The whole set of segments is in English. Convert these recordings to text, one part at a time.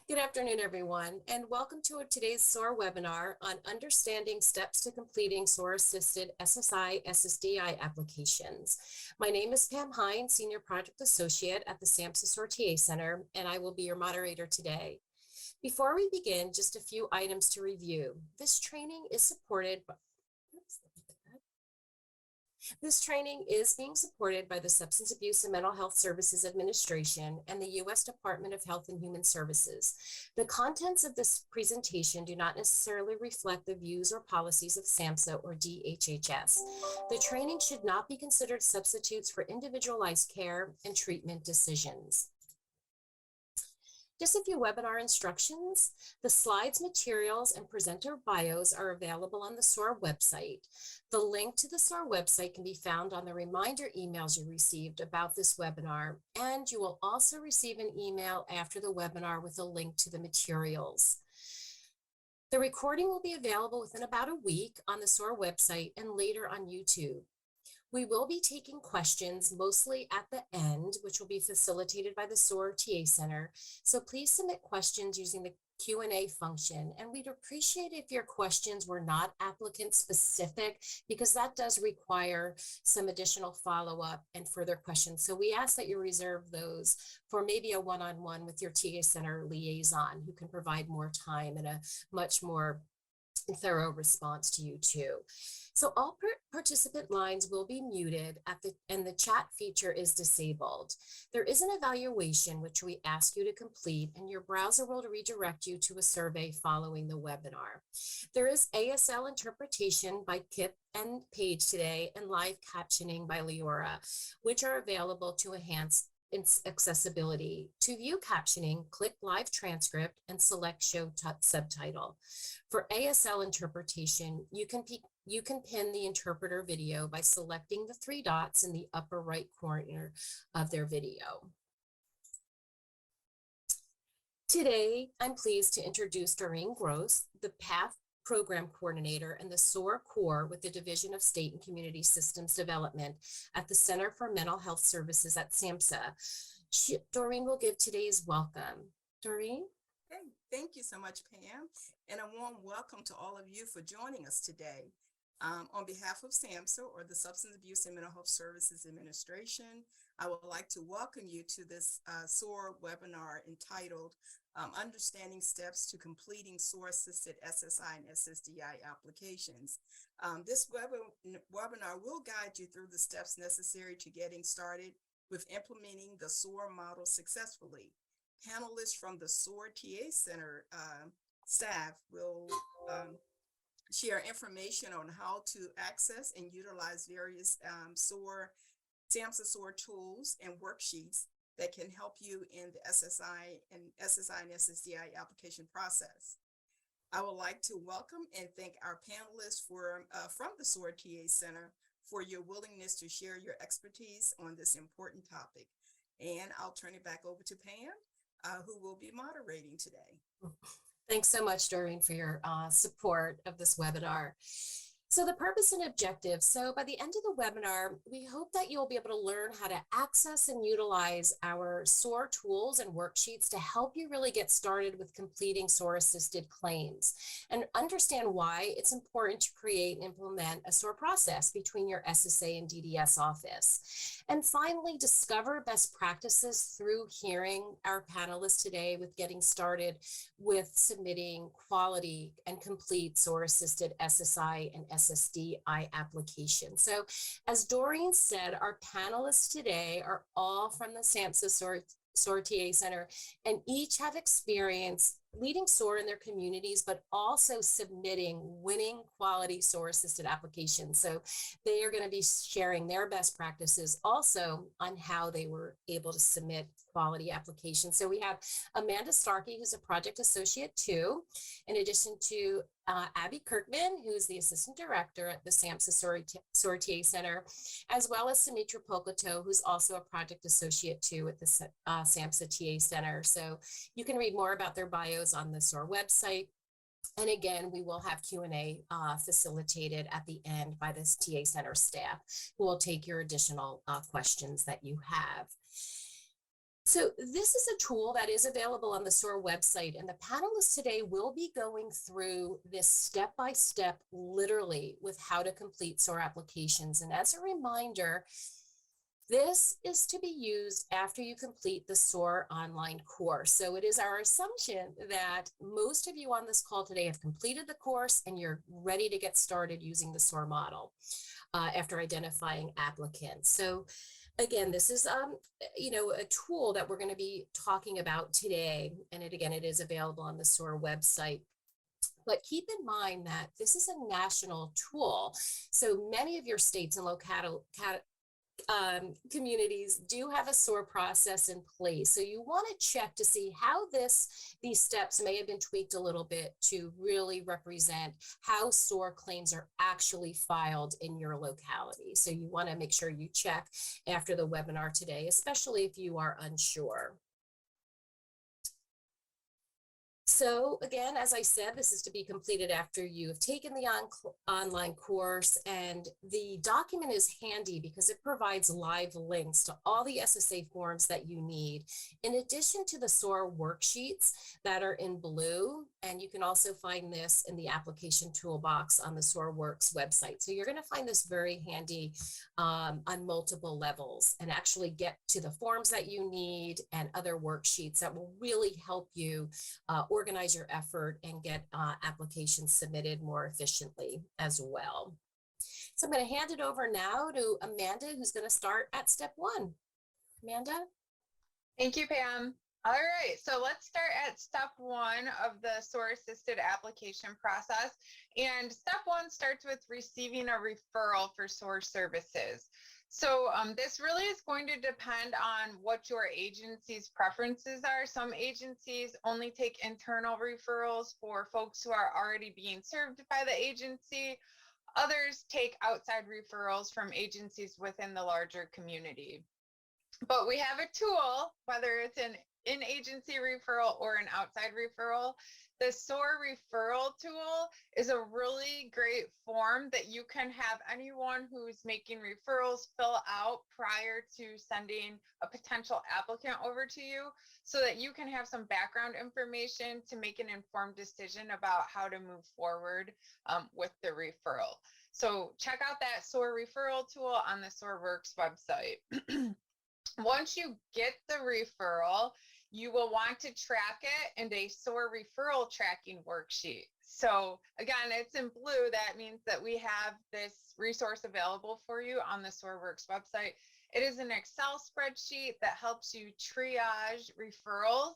Good afternoon, everyone, and welcome to today's SOAR webinar on understanding steps to completing SOAR-assisted SSI, SSDI applications. My name is Pam Hine, Senior Project Associate at the SAMHSA SOAR TA Center, and I will be your moderator today. Before we begin, just a few items to review. This training is being supported by the Substance Abuse and Mental Health Services Administration and the U.S. Department of Health and Human Services. The contents of this presentation do not necessarily reflect the views or policies of SAMHSA or DHHS. The training should not be considered substitutes for individualized care and treatment decisions. Just a few webinar instructions. The slides, materials, and presenter bios are available on the SOAR website. The link to the SOAR website can be found on the reminder emails you received about this webinar, and you will also receive an email after the webinar with a link to the materials. The recording will be available within about a week on the SOAR website and later on YouTube. We will be taking questions mostly at the end, which will be facilitated by the SOAR TA Center. So please submit questions using the Q&A function. And we'd appreciate if your questions were not applicant specific, because that does require some additional follow-up and further questions. So we ask that you reserve those for maybe a one-on-one with your TA Center liaison, who can provide more time and a much more thorough response to you too. So all participant lines will be muted and the chat feature is disabled. There is an evaluation which we ask you to complete, and your browser will redirect you to a survey following the webinar. There is ASL interpretation by Kip and Paige today and live captioning by Leora, which are available to enhance accessibility. To view captioning, click live transcript and select show subtitle. For ASL interpretation, you can pin the interpreter video by selecting the three dots in the upper right corner of their video. Today, I'm pleased to introduce Doreen Gross, the PATH Program Coordinator and the SOAR Core with the Division of State and Community Systems Development at the Center for Mental Health Services at SAMHSA. Doreen will give today's welcome. Doreen? Hey, thank you so much, Pam, and a warm welcome to all of you for joining us today. On behalf of SAMHSA, or the Substance Abuse and Mental Health Services Administration, I would like to welcome you to this SOAR webinar entitled Understanding Steps to Completing SOAR-assisted SSI and SSDI applications. This webinar will guide you through the steps necessary to getting started with implementing the SOAR model successfully. Panelists from the SOAR TA Center staff will share information on how to access and utilize various SAMHSA SOAR tools and worksheets that can help you in the SSI and SSDI application process. I would like to welcome and thank our panelists from the SOAR TA Center for your willingness to share your expertise on this important topic. And I'll turn it back over to Pam, who will be moderating today. Thanks so much, Doreen, for your support of this webinar. So the purpose and objective. So by the end of the webinar, we hope that you'll be able to learn how to access and utilize our SOAR tools and worksheets to help you really get started with completing SOAR-assisted claims and understand why it's important to create and implement a SOAR process between your SSA and DDS office. And finally, discover best practices through hearing our panelists today with getting started with submitting quality and complete SOAR-assisted SSI and SSDI application. So as Doreen said, our panelists today are all from the SAMHSA SOAR TA Center, and each have experience leading SOAR in their communities, but also submitting winning quality SOAR-assisted applications. So they are going to be sharing their best practices also on how they were able to submit quality applications. So we have Amanda Starkey, who's a project associate too, in addition to Abby Kirkman, who's the assistant director at the SAMHSA SOAR TA Center, as well as Sumitra Pokoto, who's also a project associate too at the SAMHSA TA Center. So you can read more about their bios on the SOAR website. And again, we will have Q&A facilitated at the end by this TA Center staff, who will take your additional questions that you have. So this is a tool that is available on the SOAR website, and the panelists today will be going through this step by step, literally, with how to complete SOAR applications. And as a reminder, this is to be used after you complete the SOAR online course. So it is our assumption that most of you on this call today have completed the course and you're ready to get started using the SOAR model after identifying applicants. So again, this is a tool that we're going to be talking about today, and it is available on the SOAR website. But keep in mind that this is a national tool, so many of your states and communities do have a SOAR process in place. So you want to check to see how these steps may have been tweaked a little bit to really represent how SOAR claims are actually filed in your locality. So you want to make sure you check after the webinar today, especially if you are unsure. So again, as I said, this is to be completed after you have taken the online course, and the document is handy because it provides live links to all the SSA forms that you need, in addition to the SOAR worksheets that are in blue. And you can also find this in the application toolbox on the SOAR Works website. So you're going to find this very handy on multiple levels, and actually get to the forms that you need and other worksheets that will really help you organize your effort and get applications submitted more efficiently as well. So I'm going to hand it over now to Amanda, who's going to start at step 1. Amanda? Thank you, Pam. All right, so let's start at step 1 of the SOAR-assisted application process. And step 1 starts with receiving a referral for SOAR services. So this really is going to depend on what your agency's preferences are. Some agencies only take internal referrals for folks who are already being served by the agency. Others take outside referrals from agencies within the larger community. But we have a tool, whether it's an in-agency referral or an outside referral. The SOAR referral tool is a really great form that you can have anyone who's making referrals fill out prior to sending a potential applicant over to you, so that you can have some background information to make an informed decision about how to move forward with the referral. So check out that SOAR referral tool on the SOAR Works website. Once you get the referral, you will want to track it in a SOAR referral tracking worksheet. So again, it's in blue. That means that we have this resource available for you on the SOAR Works website. It is an Excel spreadsheet that helps you triage referrals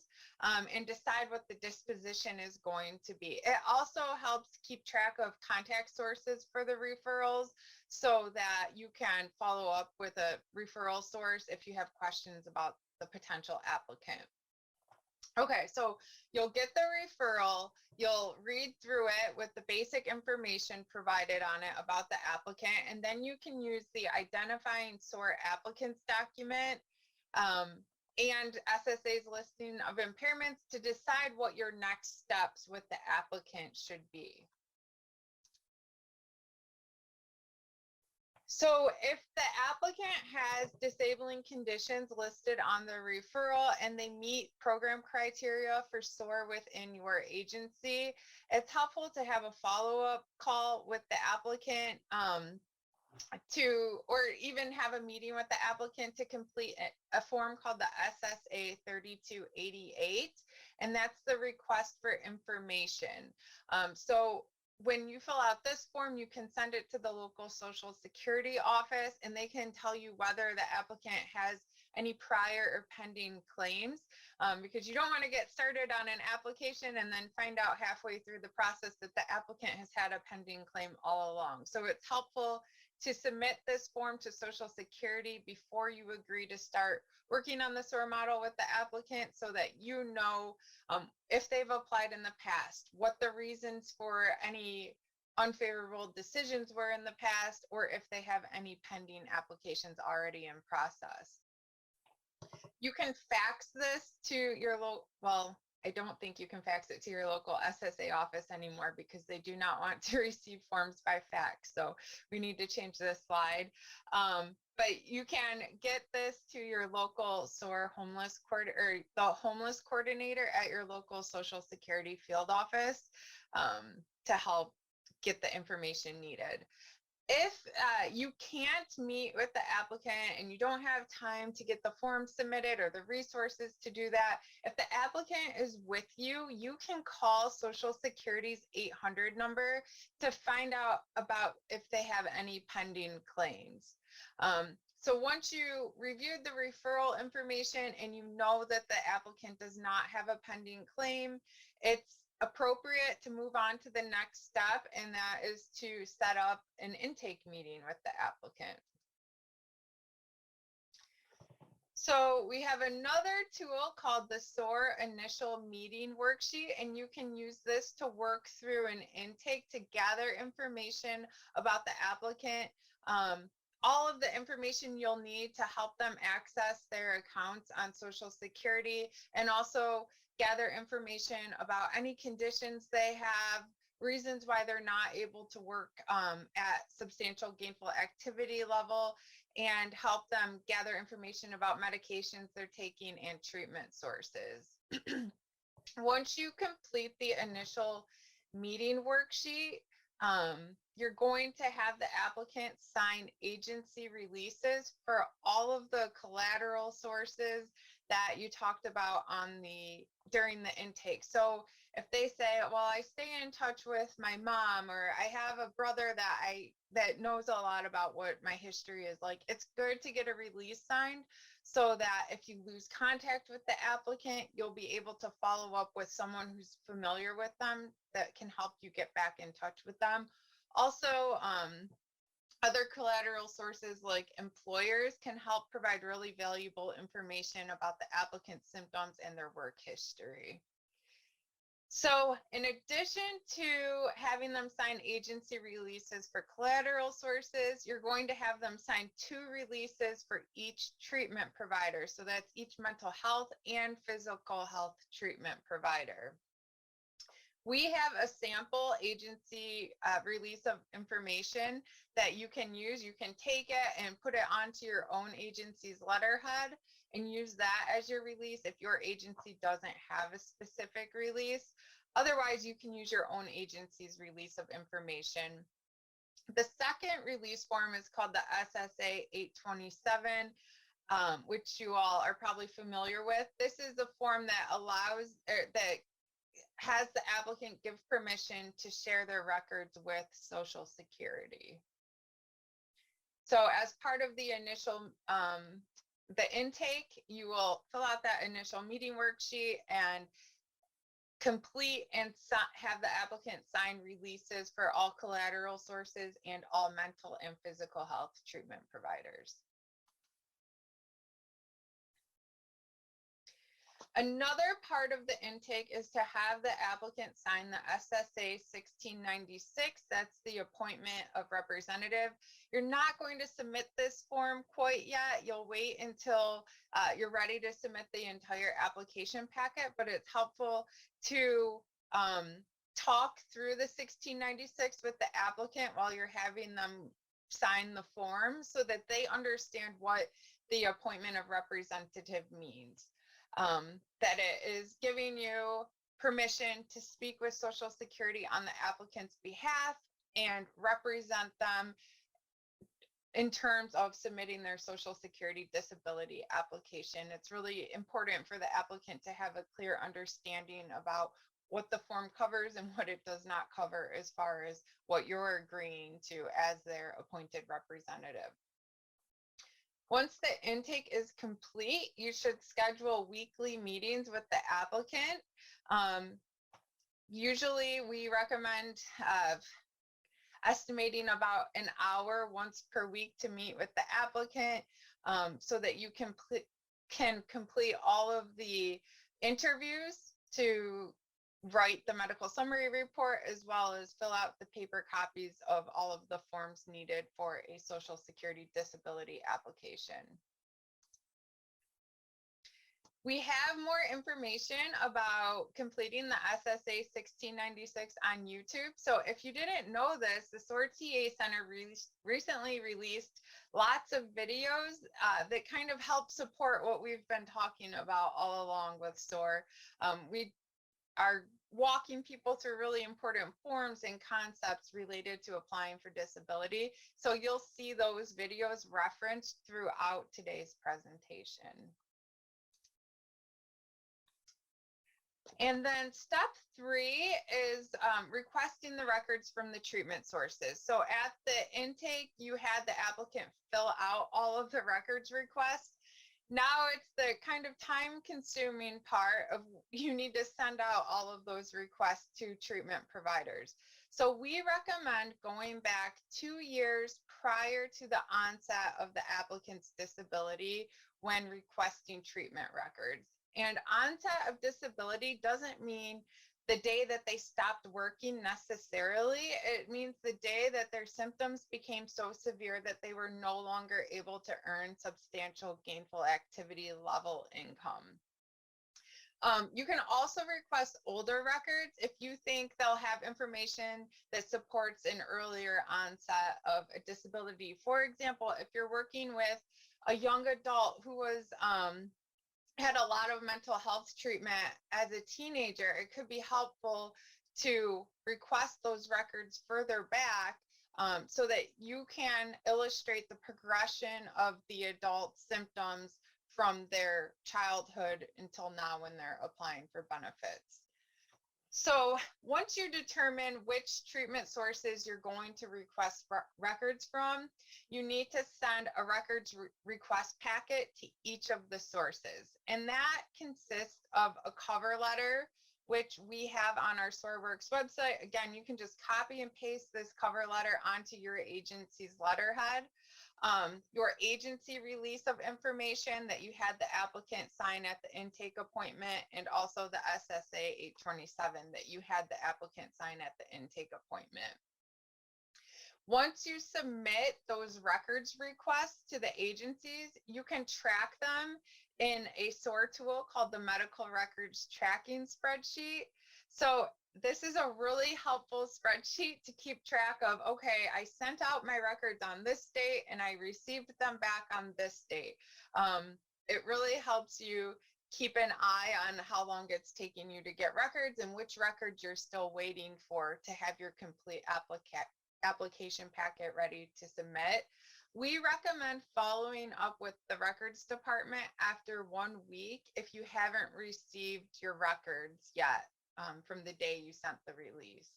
and decide what the disposition is going to be. It also helps keep track of contact sources for the referrals, so that you can follow up with a referral source if you have questions about the potential applicant. Okay, so you'll get the referral, you'll read through it with the basic information provided on it about the applicant, and then you can use the identifying SOAR applicants document and SSA's listing of impairments to decide what your next steps with the applicant should be. So if the applicant has disabling conditions listed on the referral and they meet program criteria for SOAR within your agency, it's helpful to have a follow-up call with the applicant or even have a meeting with the applicant to complete a form called the SSA 3288, and that's the request for information. So when you fill out this form, you can send it to the local Social Security office, and they can tell you whether the applicant has any prior or pending claims, because you don't want to get started on an application and then find out halfway through the process that the applicant has had a pending claim all along. So it's helpful to submit this form to Social Security before you agree to start working on the SOAR model with the applicant, so that you know if they've applied in the past, what the reasons for any unfavorable decisions were in the past, or if they have any pending applications already in process. You can fax this to your I don't think you can fax it to your local SSA office anymore because they do not want to receive forms by fax. So we need to change this slide. But you can get this to your local SOAR homeless or the homeless coordinator at your local Social Security field office to help get the information needed. If you can't meet with the applicant and you don't have time to get the form submitted or the resources to do that, if the applicant is with you, you can call Social Security's 800 number to find out about if they have any pending claims. So once you reviewed the referral information and you know that the applicant does not have a pending claim, it's appropriate to move on to the next step, and that is to set up an intake meeting with the applicant. So we have another tool called the SOAR initial meeting worksheet, and you can use this to work through an intake to gather information about the applicant, all of the information you'll need to help them access their accounts on Social Security, and also gather information about any conditions they have, reasons why they're not able to work at substantial gainful activity level, and help them gather information about medications they're taking and treatment sources. Once you complete the initial meeting worksheet, you're going to have the applicant sign agency releases for all of the collateral sources that you talked about during the intake. So if they say, well, I stay in touch with my mom, or I have a brother that knows a lot about what my history is like, it's good to get a release signed so that if you lose contact with the applicant, you'll be able to follow up with someone who's familiar with them that can help you get back in touch with them. Also, other collateral sources like employers can help provide really valuable information about the applicant's symptoms and their work history. So in addition to having them sign agency releases for collateral sources, you're going to have them sign 2 releases for each treatment provider. So that's each mental health and physical health treatment provider. We have a sample agency release of information that you can use. You can take it and put it onto your own agency's letterhead and use that as your release if your agency doesn't have a specific release. Otherwise, you can use your own agency's release of information. The second release form is called the SSA 827, which you all are probably familiar with. This is a form that allows, that has the applicant give permission to share their records with Social Security. So as part of the initial, the intake, you will fill out that initial meeting worksheet and complete and have the applicant sign releases for all collateral sources and all mental and physical health treatment providers. Another part of the intake is to have the applicant sign the SSA 1696. That's the appointment of representative. You're not going to submit this form quite yet. You'll wait until you're ready to submit the entire application packet, but it's helpful to talk through the 1696 with the applicant while you're having them sign the form so that they understand what the appointment of representative means. That it is giving you permission to speak with Social Security on the applicant's behalf and represent them in terms of submitting their Social Security disability application. It's really important for the applicant to have a clear understanding about what the form covers and what it does not cover as far as what you're agreeing to as their appointed representative. Once the intake is complete, you should schedule weekly meetings with the applicant. Usually we recommend estimating about an hour once per week to meet with the applicant so that you can complete all of the interviews to write the medical summary report, as well as fill out the paper copies of all of the forms needed for a Social Security disability application. We have more information about completing the SSA 1696 on YouTube. So if you didn't know this, the SOAR TA Center recently released lots of videos that kind of help support what we've been talking about all along with SOAR. We are walking people through really important forms and concepts related to applying for disability. So you'll see those videos referenced throughout today's presentation. And then step 3 is requesting the records from the treatment sources. So at the intake, you had the applicant fill out all of the records requests. Now it's the kind of time consuming part of you need to send out all of those requests to treatment providers. So we recommend going back 2 years prior to the onset of the applicant's disability when requesting treatment records. And onset of disability doesn't mean the day that they stopped working necessarily. It means the day that their symptoms became so severe that they were no longer able to earn substantial gainful activity level income. You can also request older records if you think they'll have information that supports an earlier onset of a disability. For example, if you're working with a young adult who was had a lot of mental health treatment as a teenager, it could be helpful to request those records further back so that you can illustrate the progression of the adult symptoms from their childhood until now when they're applying for benefits. So once you determine which treatment sources you're going to request records from, you need to send a records request packet to each of the sources. And that consists of a cover letter, which we have on our SOARworks website. Again, you can just copy and paste this cover letter onto your agency's letterhead. Your agency release of information that you had the applicant sign at the intake appointment, and also the SSA 827 that you had the applicant sign at the intake appointment. Once you submit those records requests to the agencies, you can track them in a SOAR tool called the Medical Records Tracking Spreadsheet. So this is a really helpful spreadsheet to keep track of, okay, I sent out my records on this date and I received them back on this date. It really helps you keep an eye on how long it's taking you to get records and which records you're still waiting for to have your complete application packet ready to submit. We recommend following up with the records department after 1 week if you haven't received your records yet from the day you sent the release.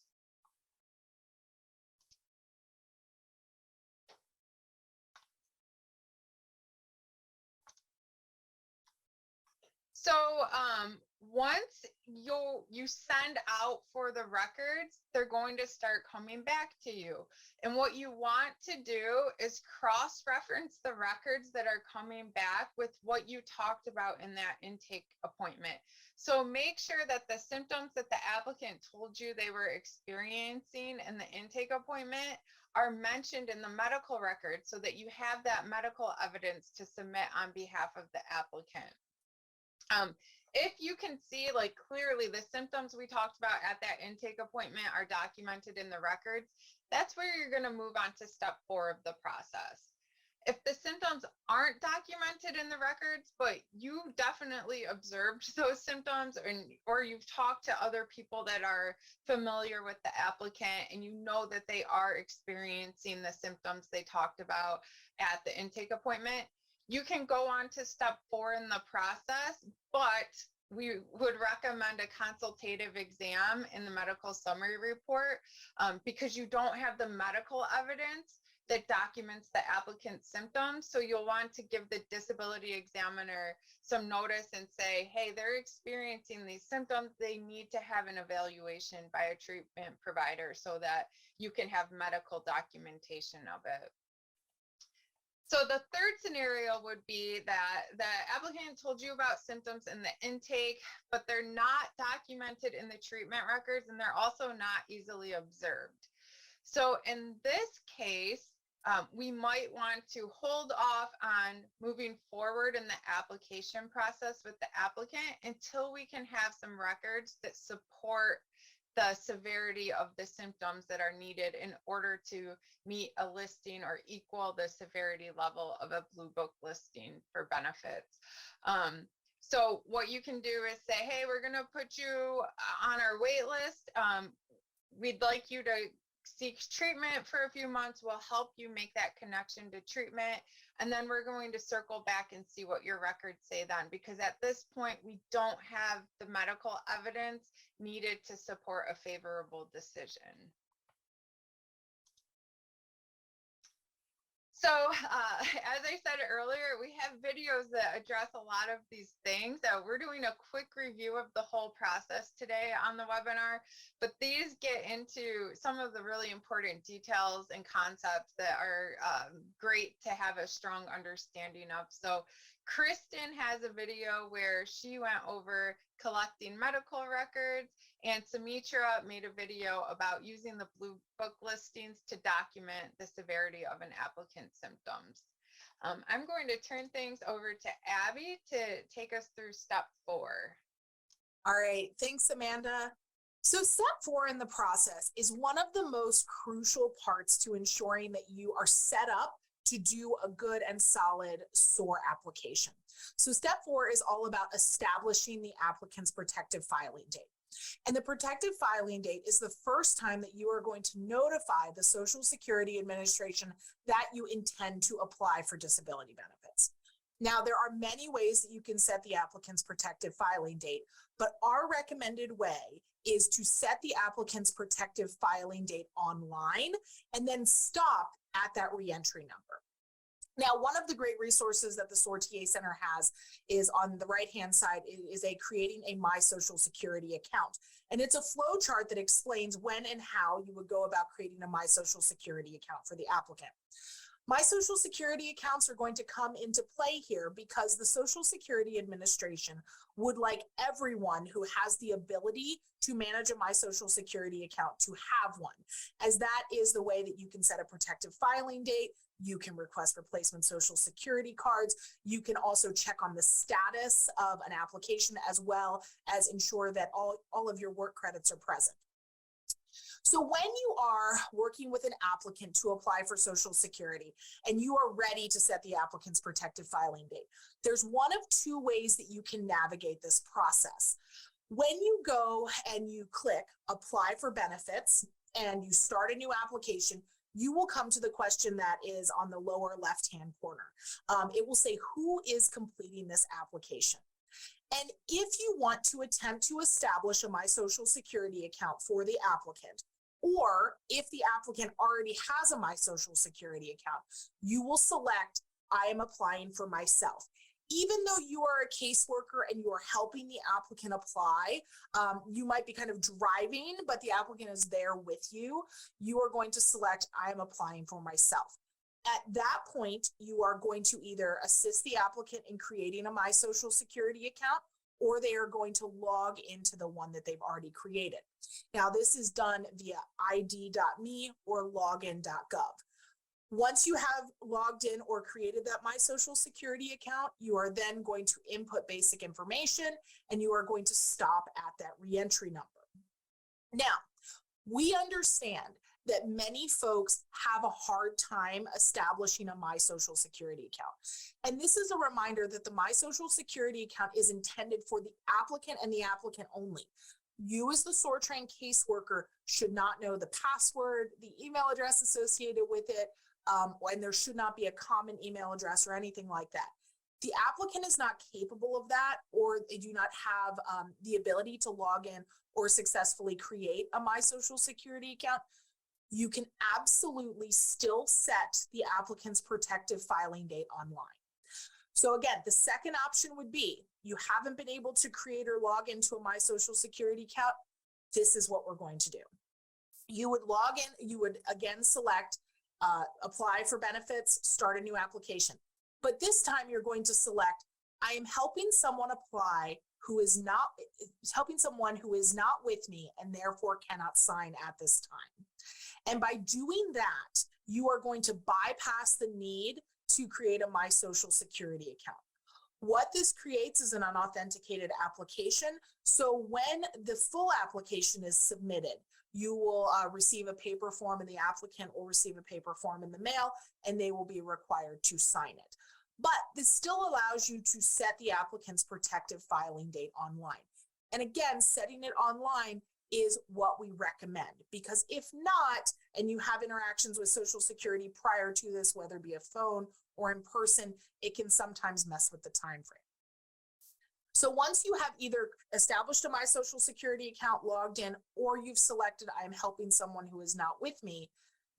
So once you send out for the records, they're going to start coming back to you. And what you want to do is cross-reference the records that are coming back with what you talked about in that intake appointment. So make sure that the symptoms that the applicant told you they were experiencing in the intake appointment are mentioned in the medical record so that you have that medical evidence to submit on behalf of the applicant. If you can see, like, clearly the symptoms we talked about at that intake appointment are documented in the records, that's where you're going to move on to step 4 of the process. If the symptoms aren't documented in the records, but you definitely observed those symptoms, or you've talked to other people that are familiar with the applicant and you know that they are experiencing the symptoms they talked about at the intake appointment, you can go on to step 4 in the process, but we would recommend a consultative exam in the medical summary report because you don't have the medical evidence that documents the applicant's symptoms. So you'll want to give the disability examiner some notice and say, hey, they're experiencing these symptoms. They need to have an evaluation by a treatment provider so that you can have medical documentation of it. So the third scenario would be that the applicant told you about symptoms in the intake, but they're not documented in the treatment records and they're also not easily observed. So in this case, we might want to hold off on moving forward in the application process with the applicant until we can have some records that support the severity of the symptoms that are needed in order to meet a listing or equal the severity level of a Blue Book listing for benefits. So what you can do is say, hey, we're going to put you on our wait list. We'd like you to seek treatment for a few months. We'll help you make that connection to treatment. And then we're going to circle back and see what your records say then, because at this point, we don't have the medical evidence needed to support a favorable decision. So as I said earlier, we have videos that address a lot of these things. We're doing a quick review of the whole process today on the webinar, but these get into some of the really important details and concepts that are great to have a strong understanding of. So Kristen has a video where she went over collecting medical records, and Sumitra made a video about using the Blue Book listings to document the severity of an applicant's symptoms. I'm going to turn things over to Abby to take us through step 4. All right, thanks, Amanda. So step 4 in the process is one of the most crucial parts to ensuring that you are set up to do a good and solid SOAR application. So step 4 is all about establishing the applicant's protective filing date. And the protective filing date is the first time that you are going to notify the Social Security Administration that you intend to apply for disability benefits. Now, there are many ways that you can set the applicant's protective filing date, but our recommended way is to set the applicant's protective filing date online and then stop at that reentry number. Now, one of the great resources that the SOAR TA Center has is on the right-hand side is creating a My Social Security account. And it's a flow chart that explains when and how you would go about creating a My Social Security account for the applicant. My Social Security accounts are going to come into play here because the Social Security Administration would like everyone who has the ability to manage a My Social Security account to have one, as that is the way that you can set a protective filing date. You can request replacement Social Security cards. You can also check on the status of an application as well as ensure that all of your work credits are present. So when you are working with an applicant to apply for Social Security and you are ready to set the applicant's protective filing date, there's one of 2 ways that you can navigate this process. When you go and you click Apply for Benefits and you start a new application, you will come to the question that is on the lower left-hand corner. It will say, who is completing this application? And if you want to attempt to establish a My Social Security account for the applicant, or if the applicant already has a My Social Security account, you will select, I am applying for myself. Even though you are a caseworker and you are helping the applicant apply, you might be kind of driving, but the applicant is there with you. You are going to select, I am applying for myself. At that point, you are going to either assist the applicant in creating a My Social Security account, or they are going to log into the one that they've already created. Now, this is done via id.me or login.gov. Once you have logged in or created that My Social Security account, you are then going to input basic information and you are going to stop at that reentry number. Now, we understand that many folks have a hard time establishing a My Social Security account. And this is a reminder that the My Social Security account is intended for the applicant and the applicant only. You as the SOAR trained caseworker should not know the password, the email address associated with it, and there should not be a common email address or anything like that. The applicant is not capable of that, or they do not have the ability to log in or successfully create a My Social Security account. You can absolutely still set the applicant's protective filing date online. So again, the second option would be you haven't been able to create or log into a My Social Security account. This is what we're going to do. You would log in, you would again select apply for benefits, start a new application. But this time you're going to select, I am helping someone apply who is not with me and therefore cannot sign at this time. And by doing that, you are going to bypass the need to create a My Social Security account. What this creates is an unauthenticated application. So when the full application is submitted, you will receive a paper form, and the applicant will receive a paper form in the mail, and they will be required to sign it. But this still allows you to set the applicant's protective filing date online. And again, setting it online is what we recommend, because if not, and you have interactions with Social Security prior to this, whether it be a phone or in person, it can sometimes mess with the time frame. So once you have either established a My Social Security account, logged in, or you've selected I am helping someone who is not with me,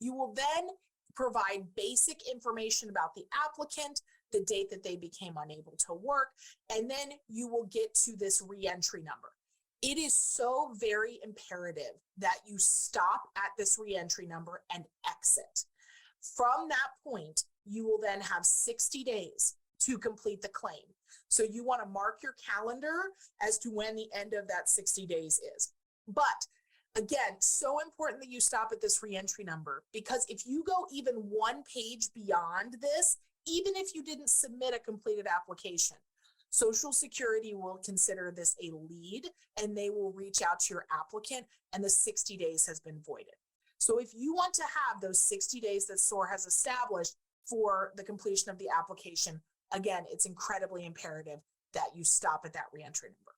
you will then provide basic information about the applicant, the date that they became unable to work, and then you will get to this reentry number. It is so very imperative that you stop at this reentry number and exit. From that point, you will then have 60 days to complete the claim. So you want to mark your calendar as to when the end of that 60 days is. But again, so important that you stop at this reentry number, because if you go even one page beyond this, even if you didn't submit a completed application, Social Security will consider this a lead, and they will reach out to your applicant, and the 60 days has been voided. So if you want to have those 60 days that SOAR has established for the completion of the application, again, it's incredibly imperative that you stop at that reentry number.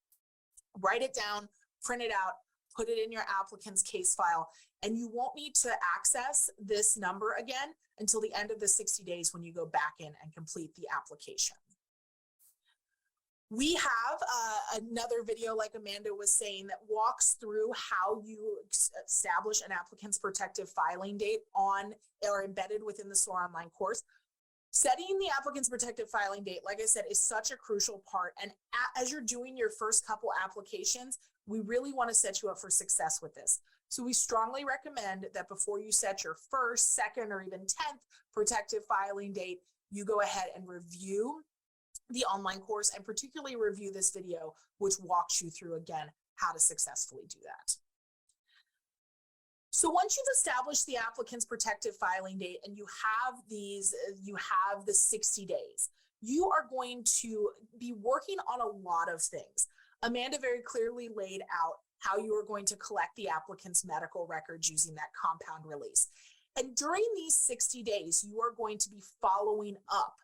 Write it down, print it out, put it in your applicant's case file, and you won't need to access this number again until the end of the 60 days when you go back in and complete the application. We have another video, like Amanda was saying, that walks through how you establish an applicant's protective filing date on or embedded within the SOAR online course. Setting the applicant's protective filing date, like I said, is such a crucial part. And as you're doing your first couple applications, we really want to set you up for success with this. So we strongly recommend that before you set your first, second, or even 10th protective filing date, you go ahead and review the online course, and particularly review this video, which walks you through, again, how to successfully do that. So once you've established the applicant's protective filing date and you have the 60 days, you are going to be working on a lot of things. Amanda very clearly laid out how you are going to collect the applicant's medical records using that compound release. And during these 60 days, you are going to be following up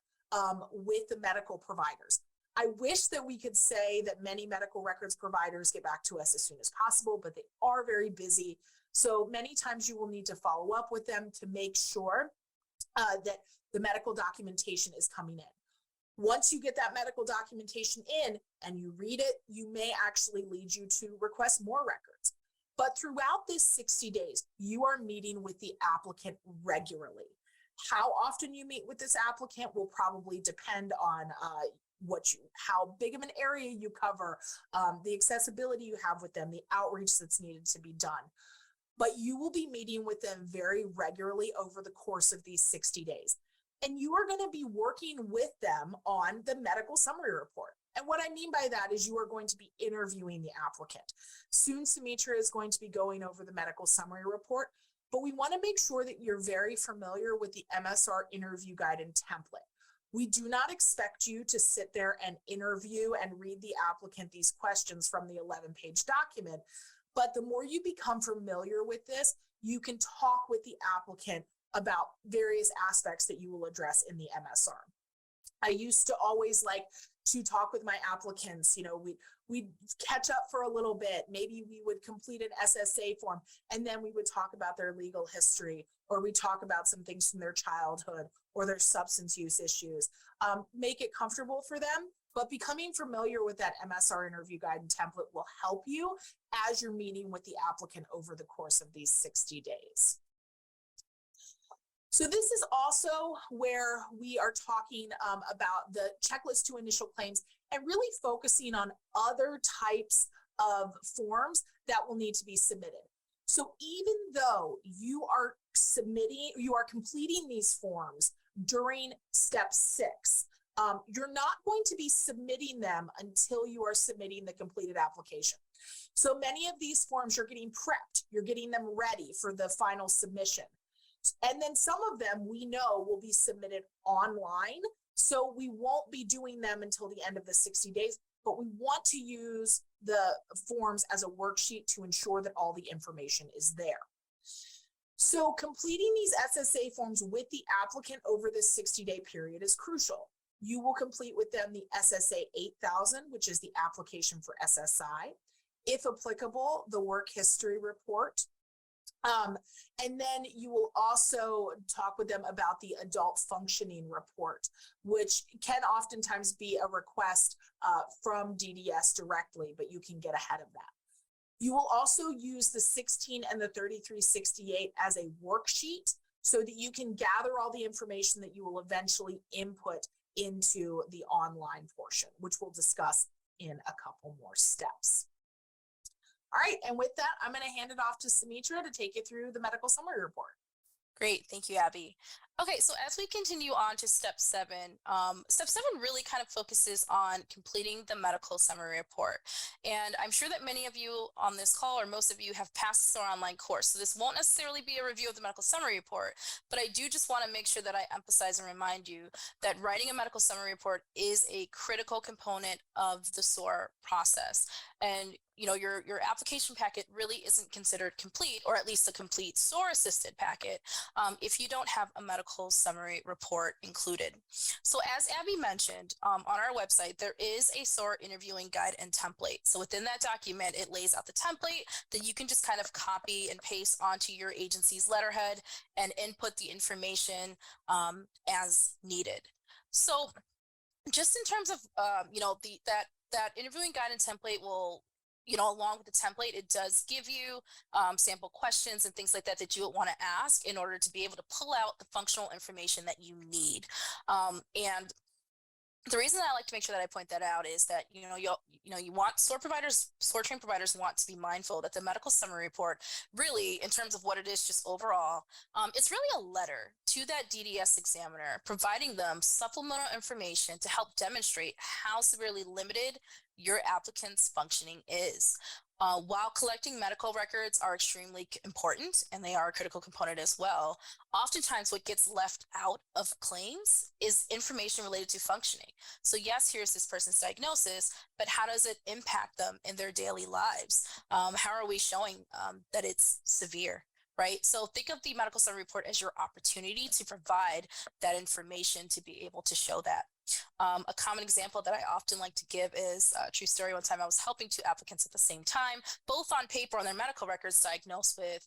with the medical providers. I wish that we could say that many medical records providers get back to us as soon as possible, but they are very busy. So many times you will need to follow up with them to make sure that the medical documentation is coming in. Once you get that medical documentation in and you read it, you may actually lead you to request more records. But throughout this 60 days, you are meeting with the applicant regularly. How often you meet with this applicant will probably depend on how big of an area you cover, the accessibility you have with them, the outreach that's needed to be done. But you will be meeting with them very regularly over the course of these 60 days. And you are going to be working with them on the medical summary report. And what I mean by that is you are going to be interviewing the applicant. Soon, Sumitra is going to be going over the medical summary report, but we want to make sure that you're very familiar with the MSR interview guide and template. We do not expect you to sit there and interview and read the applicant these questions from the 11-page document, but the more you become familiar with this, you can talk with the applicant about various aspects that you will address in the MSR. I used to always like to talk with my applicants. We'd catch up for a little bit. Maybe we would complete an SSA form, and then we would talk about their legal history, or we talk about some things from their childhood or their substance use issues. Make it comfortable for them, but becoming familiar with that MSR interview guide and template will help you as you're meeting with the applicant over the course of these 60 days. So this is also where we are talking about the checklist to initial claims and really focusing on other types of forms that will need to be submitted. So even though you are completing these forms during step 6, you're not going to be submitting them until you are submitting the completed application. So many of these forms you're getting prepped, you're getting them ready for the final submission. And then some of them we know will be submitted online. So we won't be doing them until the end of the 60 days, but we want to use the forms as a worksheet to ensure that all the information is there. So completing these SSA forms with the applicant over this 60-day period is crucial. You will complete with them the SSA 8000, which is the application for SSI. If applicable, the work history report. And then you will also talk with them about the adult functioning report, which can oftentimes be a request from DDS directly, but you can get ahead of that. You will also use the 16 and the 3368 as a worksheet so that you can gather all the information that you will eventually input into the online portion, which we'll discuss in a couple more steps. All right, and with that, I'm going to hand it off to Samitra to take you through the medical summary report. Great, thank you, Abby. Okay, so as we continue on to step 7 really kind of focuses on completing the medical summary report. And I'm sure that many of you on this call, or most of you, have passed the SOAR online course. So this won't necessarily be a review of the medical summary report, but I do just want to make sure that I emphasize and remind you that writing a medical summary report is a critical component of the SOAR process. And you know, your application packet really isn't considered complete, or at least a complete SOAR-assisted packet, if you don't have a medical summary report included. So as Abby mentioned, on our website, there is a SOAR interviewing guide and template. So within that document, it lays out the template that you can just kind of copy and paste onto your agency's letterhead and input the information as needed. So just in terms of, you know, that interviewing guide and template will, you know, along with the template, it does give you sample questions and things like that that you would want to ask in order to be able to pull out the functional information that you need. And the reason I like to make sure that I point that out is that, you want SOAR providers, SOAR trained providers want to be mindful that the medical summary report really, in terms of what it is just overall, it's really a letter to that DDS examiner, providing them supplemental information to help demonstrate how severely limited your applicant's functioning is. While collecting medical records are extremely important, and they are a critical component as well, oftentimes what gets left out of claims is information related to functioning. So yes, here's this person's diagnosis, but how does it impact them in their daily lives? How are we showing that it's severe? Right? So think of the medical summary report as your opportunity to provide that information to be able to show that. A common example that I often like to give is a true story. One time I was helping 2 applicants at the same time, both on paper on their medical records diagnosed with,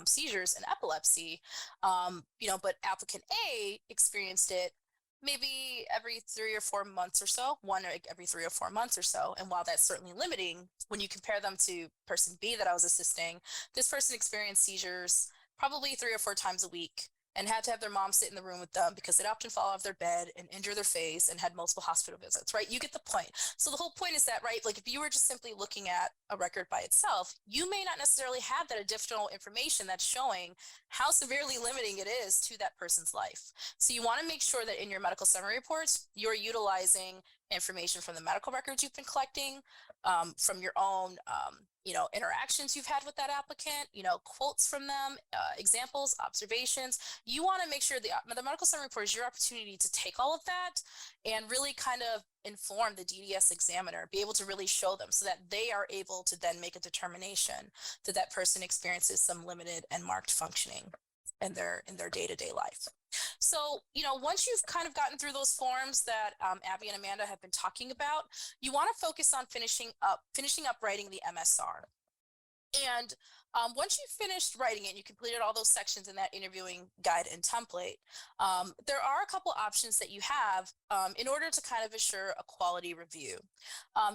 seizures and epilepsy. But applicant A experienced it maybe every 3 or 4 months or so, every 3 or 4 months or so. And while that's certainly limiting, when you compare them to person B that I was assisting, this person experienced seizures probably 3 or 4 times a week and had to have their mom sit in the room with them because they'd often fall off their bed and injure their face and had multiple hospital visits, right? You get the point. So the whole point is that, right, like if you were just simply looking at a record by itself, you may not necessarily have that additional information that's showing how severely limiting it is to that person's life. So you want to make sure that in your medical summary reports, you're utilizing information from the medical records you've been collecting, from your own, interactions you've had with that applicant, quotes from them, examples, observations. You want to make sure the medical summary report is your opportunity to take all of that and really kind of inform the DDS examiner, be able to really show them so that they are able to then make a determination that that person experiences some limited and marked functioning in their day-to-day life. So, once you've kind of gotten through those forms that Abby and Amanda have been talking about, you want to focus on finishing up writing the MSR. And once you've finished writing it, you completed all those sections in that interviewing guide and template, there are a couple options that you have in order to kind of assure a quality review.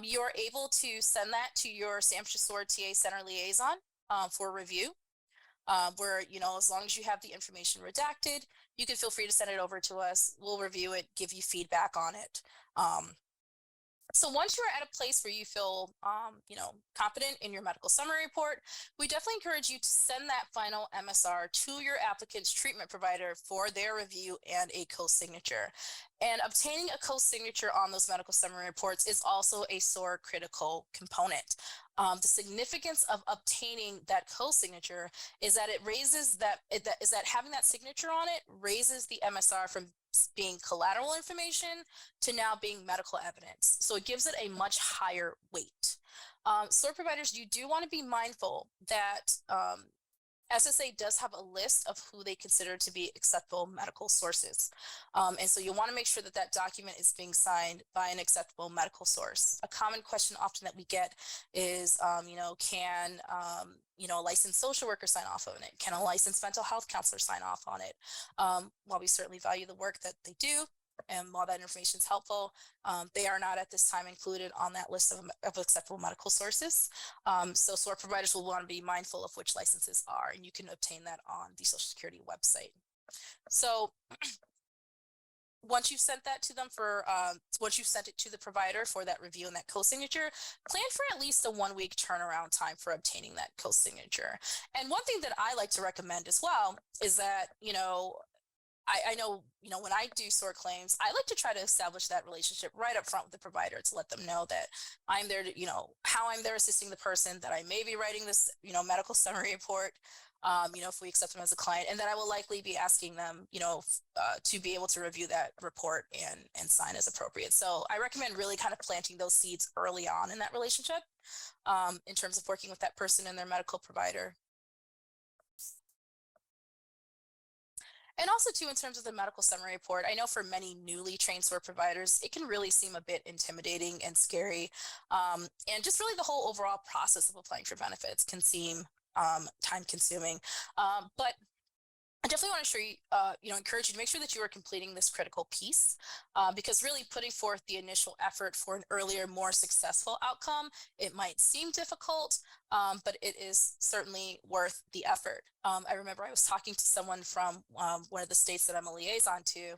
You're able to send that to your SAMHSA SOAR TA Center liaison for review. Where, as long as you have the information redacted, you can feel free to send it over to us. We'll review it, give you feedback on it. So once you're at a place where you feel, confident in your medical summary report, we definitely encourage you to send that final MSR to your applicant's treatment provider for their review and a co-signature. And obtaining a co-signature on those medical summary reports is also a SOAR critical component. The significance of obtaining that co-signature is that it raises that having that signature on it raises the MSR from being collateral information to now being medical evidence. So it gives it a much higher weight. SOAR providers, you do want to be mindful that SSA does have a list of who they consider to be acceptable medical sources. And so you want to make sure that that document is being signed by an acceptable medical source. A common question often that we get is, can, a licensed social worker sign off on it? Can a licensed mental health counselor sign off on it? While we certainly value the work that they do, and while that information is helpful, they are not at this time included on that list of acceptable medical sources. So SOAR providers will want to be mindful of which licenses are, and you can obtain that on the Social Security website. So once you've sent that to them once you've sent it to the provider for that review and that co-signature, plan for at least a 1 week turnaround time for obtaining that co-signature. And one thing that I like to recommend as well is that, I know, when I do SOAR claims, I like to try to establish that relationship right up front with the provider to let them know that I'm there to, how I'm there assisting the person, that I may be writing this, medical summary report, if we accept them as a client, and that I will likely be asking them, to be able to review that report and sign as appropriate. So I recommend really kind of planting those seeds early on in that relationship, in terms of working with that person and their medical provider. And also too, in terms of the medical summary report, I know for many newly trained SOAR providers, it can really seem a bit intimidating and scary. And just really the whole overall process of applying for benefits can seem time consuming. But I definitely want to show you, encourage you to make sure that you are completing this critical piece, because really putting forth the initial effort for an earlier, more successful outcome, it might seem difficult, but it is certainly worth the effort. I remember I was talking to someone from one of the states that I'm a liaison to,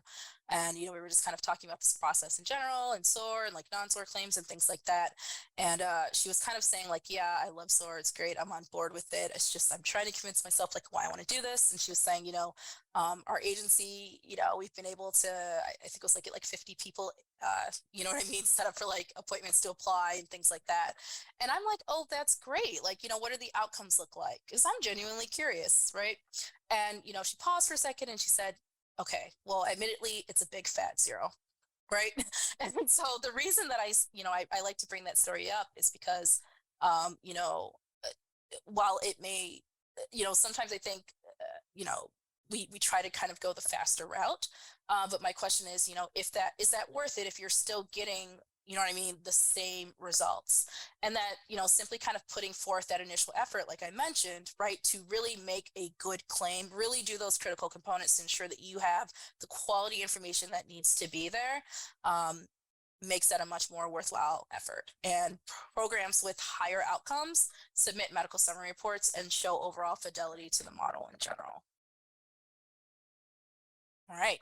and, we were just kind of talking about this process in general and SOAR and like non-SOAR claims and things like that. And she was kind of saying like, yeah, I love SOAR. It's great. I'm on board with it. It's just, I'm trying to convince myself like why I want to do this. And she was saying, our agency, we've been able to, I think it was like 50 people, set up for like appointments to apply and things like that. And I'm like, oh, that's great. Like, what do the outcomes look like? Because I'm genuinely curious, right? And, she paused for a second and she said, okay, well, admittedly, it's a big fat zero, right? And so the reason that I like to bring that story up is because, while it may, sometimes I think, we try to kind of go the faster route. But my question is, is that worth it if you're still getting, the same results? And that, simply kind of putting forth that initial effort, like I mentioned, right, to really make a good claim, really do those critical components to ensure that you have the quality information that needs to be there, makes that a much more worthwhile effort. And programs with higher outcomes submit medical summary reports and show overall fidelity to the model in general. All right.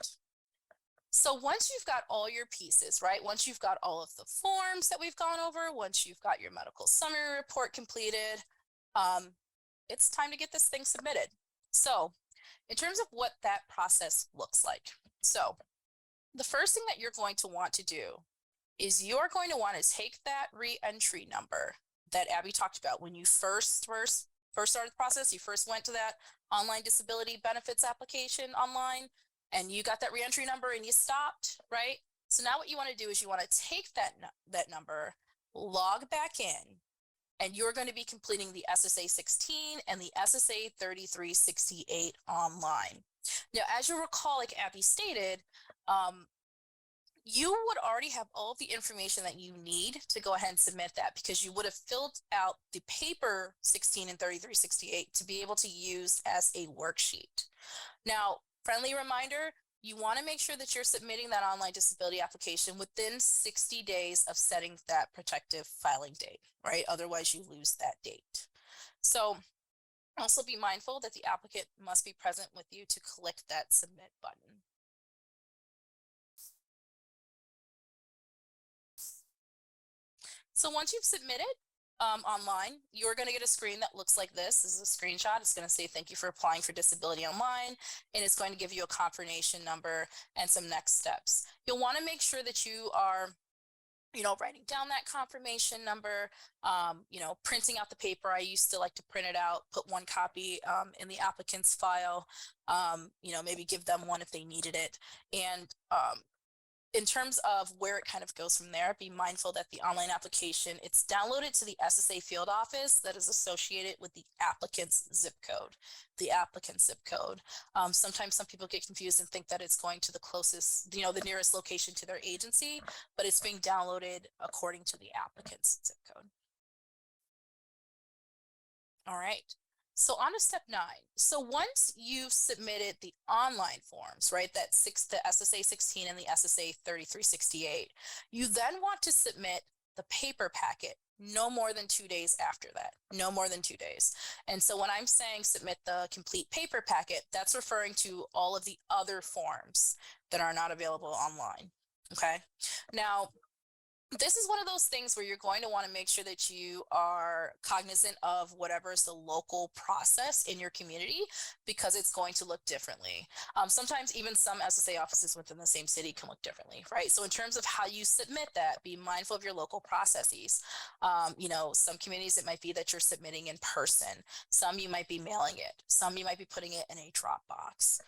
So once you've got all your pieces, right? Once you've got all of the forms that we've gone over, once you've got your medical summary report completed, it's time to get this thing submitted. So in terms of what that process looks like. So the first thing that you're going to want to do is you're going to want to take that re-entry number that Abby talked about when you first started the process. You first went to that online disability benefits application online, and you got that reentry number and you stopped, right? So now what you want to do is you want to take that number, log back in, and you're going to be completing the SSA 16 and the SSA 3368 online. Now, as you recall, like Abby stated, you would already have all of the information that you need to go ahead and submit that, because you would have filled out the paper 16 and 3368 to be able to use as a worksheet. Now, friendly reminder, you want to make sure that you're submitting that online disability application within 60 days of setting that protective filing date, right? Otherwise, you lose that date. So also be mindful that the applicant must be present with you to click that submit button. So once you've submitted online, you're going to get a screen that looks like this. This is a screenshot. It's going to say, thank you for applying for disability online. And it's going to give you a confirmation number and some next steps. You'll want to make sure that you are writing down that confirmation number, printing out the paper. I used to like to print it out, put one copy in the applicant's file, maybe give them one if they needed it. And in terms of where it kind of goes from there, be mindful that the online application, it's downloaded to the SSA field office that is associated with the applicant's zip code, sometimes some people get confused and think that it's going to the closest, the nearest location to their agency, but it's being downloaded according to the applicant's zip code. All right. So on to step 9. So once you've submitted the online forms, right, the SSA 16 and the SSA 3368, you then want to submit the paper packet no more than 2 days after that, no more than 2 days. And so when I'm saying submit the complete paper packet, that's referring to all of the other forms that are not available online. Okay. Now, this is one of those things where you're going to want to make sure that you are cognizant of whatever is the local process in your community, because it's going to look differently. Sometimes even some SSA offices within the same city can look differently, right? So in terms of how you submit that, be mindful of your local processes. Some communities, it might be that you're submitting in person. Some you might be mailing it. Some you might be putting it in a Dropbox.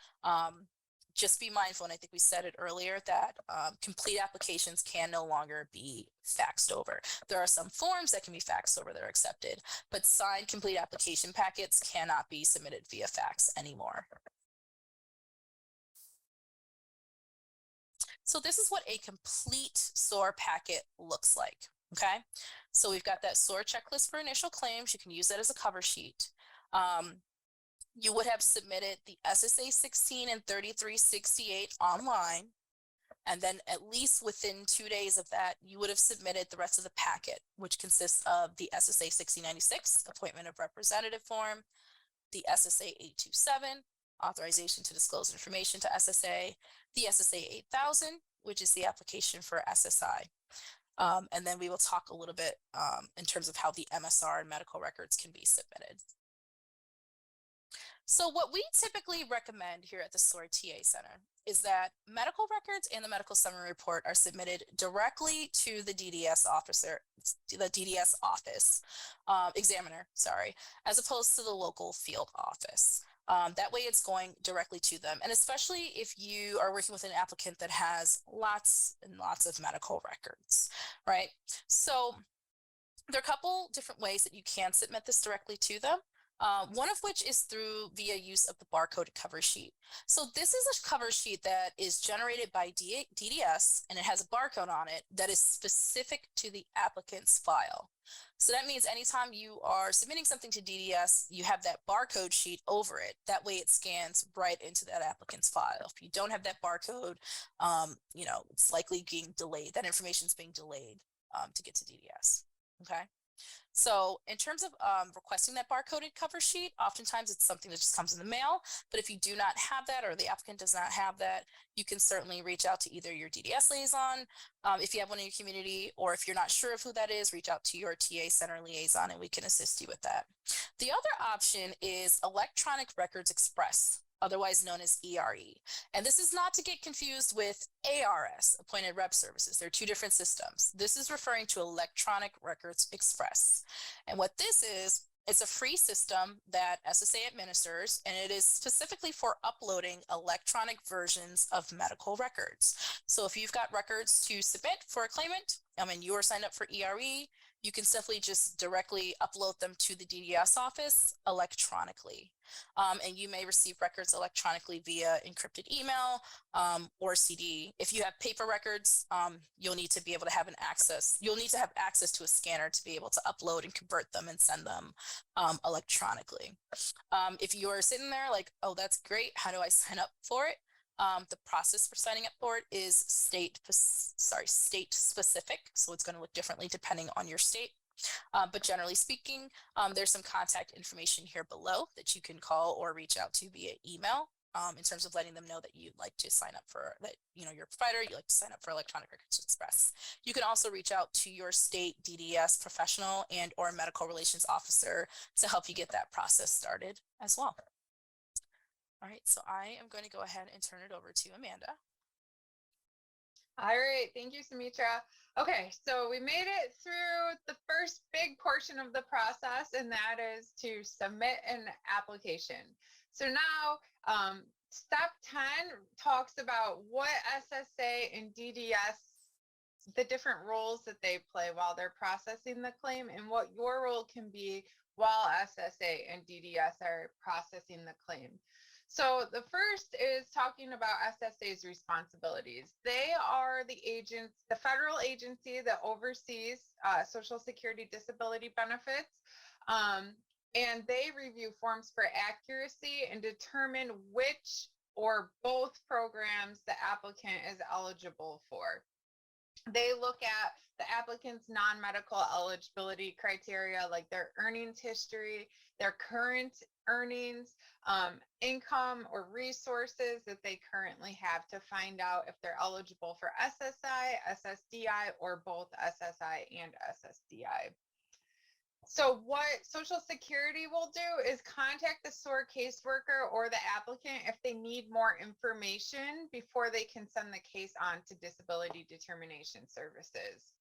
Just be mindful, and I think we said it earlier, that complete applications can no longer be faxed over. There are some forms that can be faxed over that are accepted, but signed complete application packets cannot be submitted via fax anymore. So this is what a complete SOAR packet looks like, okay? So we've got that SOAR checklist for initial claims. You can use that as a cover sheet. You would have submitted the SSA 16 and 3368 online. And then at least within 2 days of that, you would have submitted the rest of the packet, which consists of the SSA 1696, appointment of representative form, the SSA 827, authorization to disclose information to SSA, the SSA 8000, which is the application for SSI. And then we will talk a little bit in terms of how the MSR and medical records can be submitted. So what we typically recommend here at the SOAR TA Center is that medical records and the medical summary report are submitted directly to the DDS office, examiner, as opposed to the local field office. That way it's going directly to them. And especially if you are working with an applicant that has lots and lots of medical records, right? So there are a couple different ways that you can submit this directly to them. One of which is through via use of the barcode cover sheet. So this is a cover sheet that is generated by DDS, and it has a barcode on it that is specific to the applicant's file. So that means anytime you are submitting something to DDS, you have that barcode sheet over it. That way it scans right into that applicant's file. If you don't have that barcode, it's likely being delayed. That information is being delayed to get to DDS, okay? So in terms of requesting that barcoded cover sheet, oftentimes it's something that just comes in the mail. But if you do not have that, or the applicant does not have that, you can certainly reach out to either your DDS liaison, if you have one in your community, or if you're not sure of who that is, reach out to your TA Center liaison and we can assist you with that. The other option is Electronic Records Express, otherwise known as ERE. And this is not to get confused with ARS, Appointed Rep Services. They're two different systems. This is referring to Electronic Records Express. And what this is, it's a free system that SSA administers, and it is specifically for uploading electronic versions of medical records. So if you've got records to submit for a claimant, and you are signed up for ERE, you can simply just directly upload them to the DDS office electronically. And you may receive records electronically via encrypted email or CD. If you have paper records, you'll need to be able to have access to a scanner to be able to upload and convert them and send them electronically. If you're sitting there like, oh, that's great, how do I sign up for it? The process for signing up for it is state specific. So it's going to look differently depending on your state. But generally speaking, there's some contact information here below that you can call or reach out to via email in terms of letting them know that you'd like to sign up for that, your provider, you'd like to sign up for Electronic Records Express. You can also reach out to your state DDS professional and or medical relations officer to help you get that process started as well. All right, so I am going to go ahead and turn it over to Amanda. All right, thank you, Sumitra. Okay, so we made it through the first big portion of the process, and that is to submit an application. So now, step 10 talks about what SSA and DDS, the different roles that they play while they're processing the claim, and what your role can be while SSA and DDS are processing the claim. So the first is talking about SSA's responsibilities. They are the federal agency that oversees Social Security disability benefits. And they review forms for accuracy and determine which or both programs the applicant is eligible for. They look at the applicant's non-medical eligibility criteria, like their earnings history, their current earnings, income or resources that they currently have to find out if they're eligible for SSI, SSDI, or both SSI and SSDI. So what Social Security will do is contact the SOAR caseworker or the applicant if they need more information before they can send the case on to Disability Determination Services.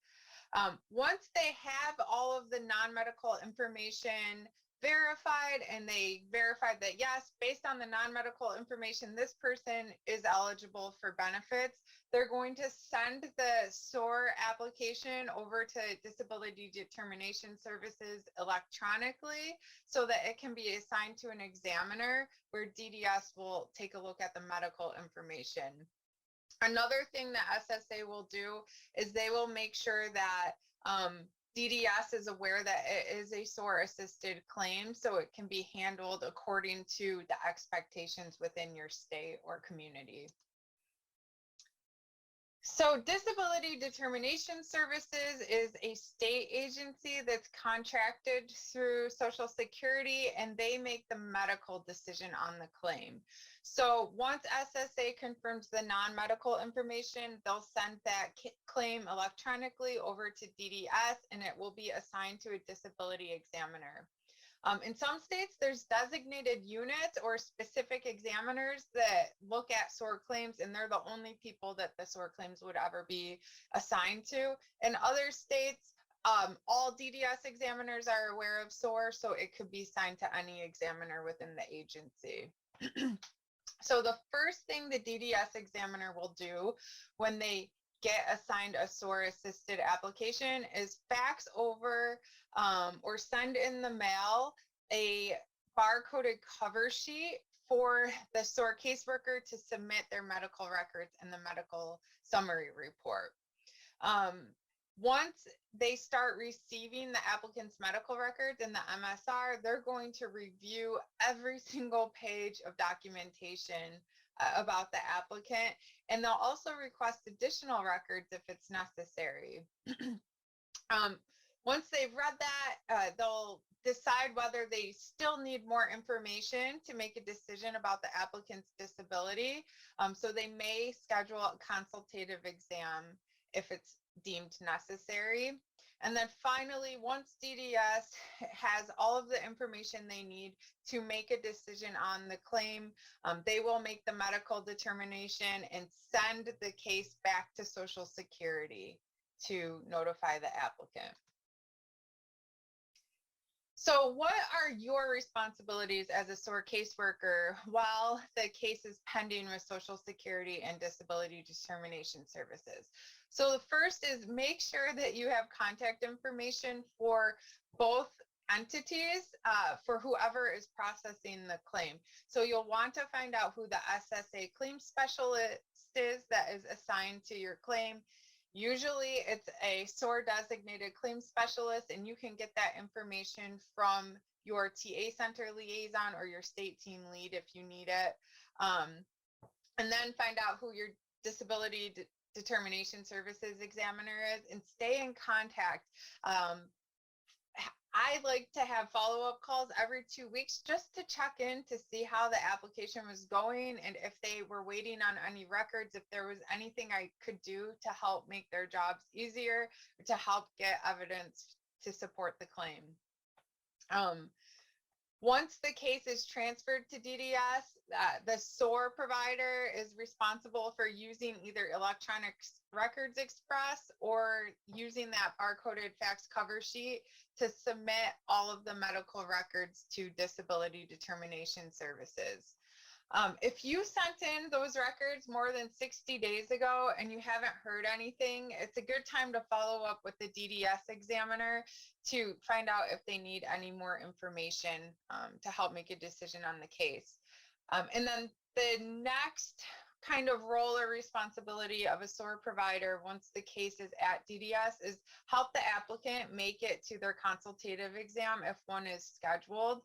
Once they have all of the non-medical information verified and they verified that, yes, based on the non-medical information, this person is eligible for benefits, they're going to send the SOAR application over to Disability Determination Services electronically so that it can be assigned to an examiner where DDS will take a look at the medical information. Another thing that SSA will do is they will make sure that DDS is aware that it is a SOAR-assisted claim, so it can be handled according to the expectations within your state or community. So Disability Determination Services is a state agency that's contracted through Social Security, and they make the medical decision on the claim. So once SSA confirms the non-medical information, they'll send that claim electronically over to DDS, and it will be assigned to a disability examiner. In some states, there's designated units or specific examiners that look at SOAR claims, and they're the only people that the SOAR claims would ever be assigned to. In other states, all DDS examiners are aware of SOAR, so it could be assigned to any examiner within the agency. So the first thing the DDS examiner will do when they get assigned a SOAR-assisted application is fax over or send in the mail a barcoded cover sheet for the SOAR caseworker to submit their medical records and the medical summary report. Once they start receiving the applicant's medical records and the MSR, they're going to review every single page of documentation about the applicant, and they'll also request additional records if it's necessary. Once they've read that, they'll decide whether they still need more information to make a decision about the applicant's disability. So they may schedule a consultative exam if it's deemed necessary. And then finally, once DDS has all of the information they need to make a decision on the claim, they will make the medical determination and send the case back to Social Security to notify the applicant. So what are your responsibilities as a SOAR caseworker while the case is pending with Social Security and Disability Determination Services? So the first is make sure that you have contact information for both entities for whoever is processing the claim. So you'll want to find out who the SSA claim specialist is that is assigned to your claim. Usually it's a SOAR designated claim specialist, and you can get that information from your TA center liaison or your state team lead if you need it. And then find out who your Disability Determination Services examiner is and stay in contact. I like to have follow-up calls every 2 weeks just to check in to see how the application was going and if they were waiting on any records, if there was anything I could do to help make their jobs easier, or to help get evidence to support the claim. Once the case is transferred to DDS, the SOAR provider is responsible for using either electronic records express or using that barcoded fax cover sheet to submit all of the medical records to disability determination services. If you sent in those records more than 60 days ago and you haven't heard anything, it's a good time to follow up with the DDS examiner to find out if they need any more information to help make a decision on the case. And then the next kind of role or responsibility of a SOAR provider once the case is at DDS is help the applicant make it to their consultative exam if one is scheduled.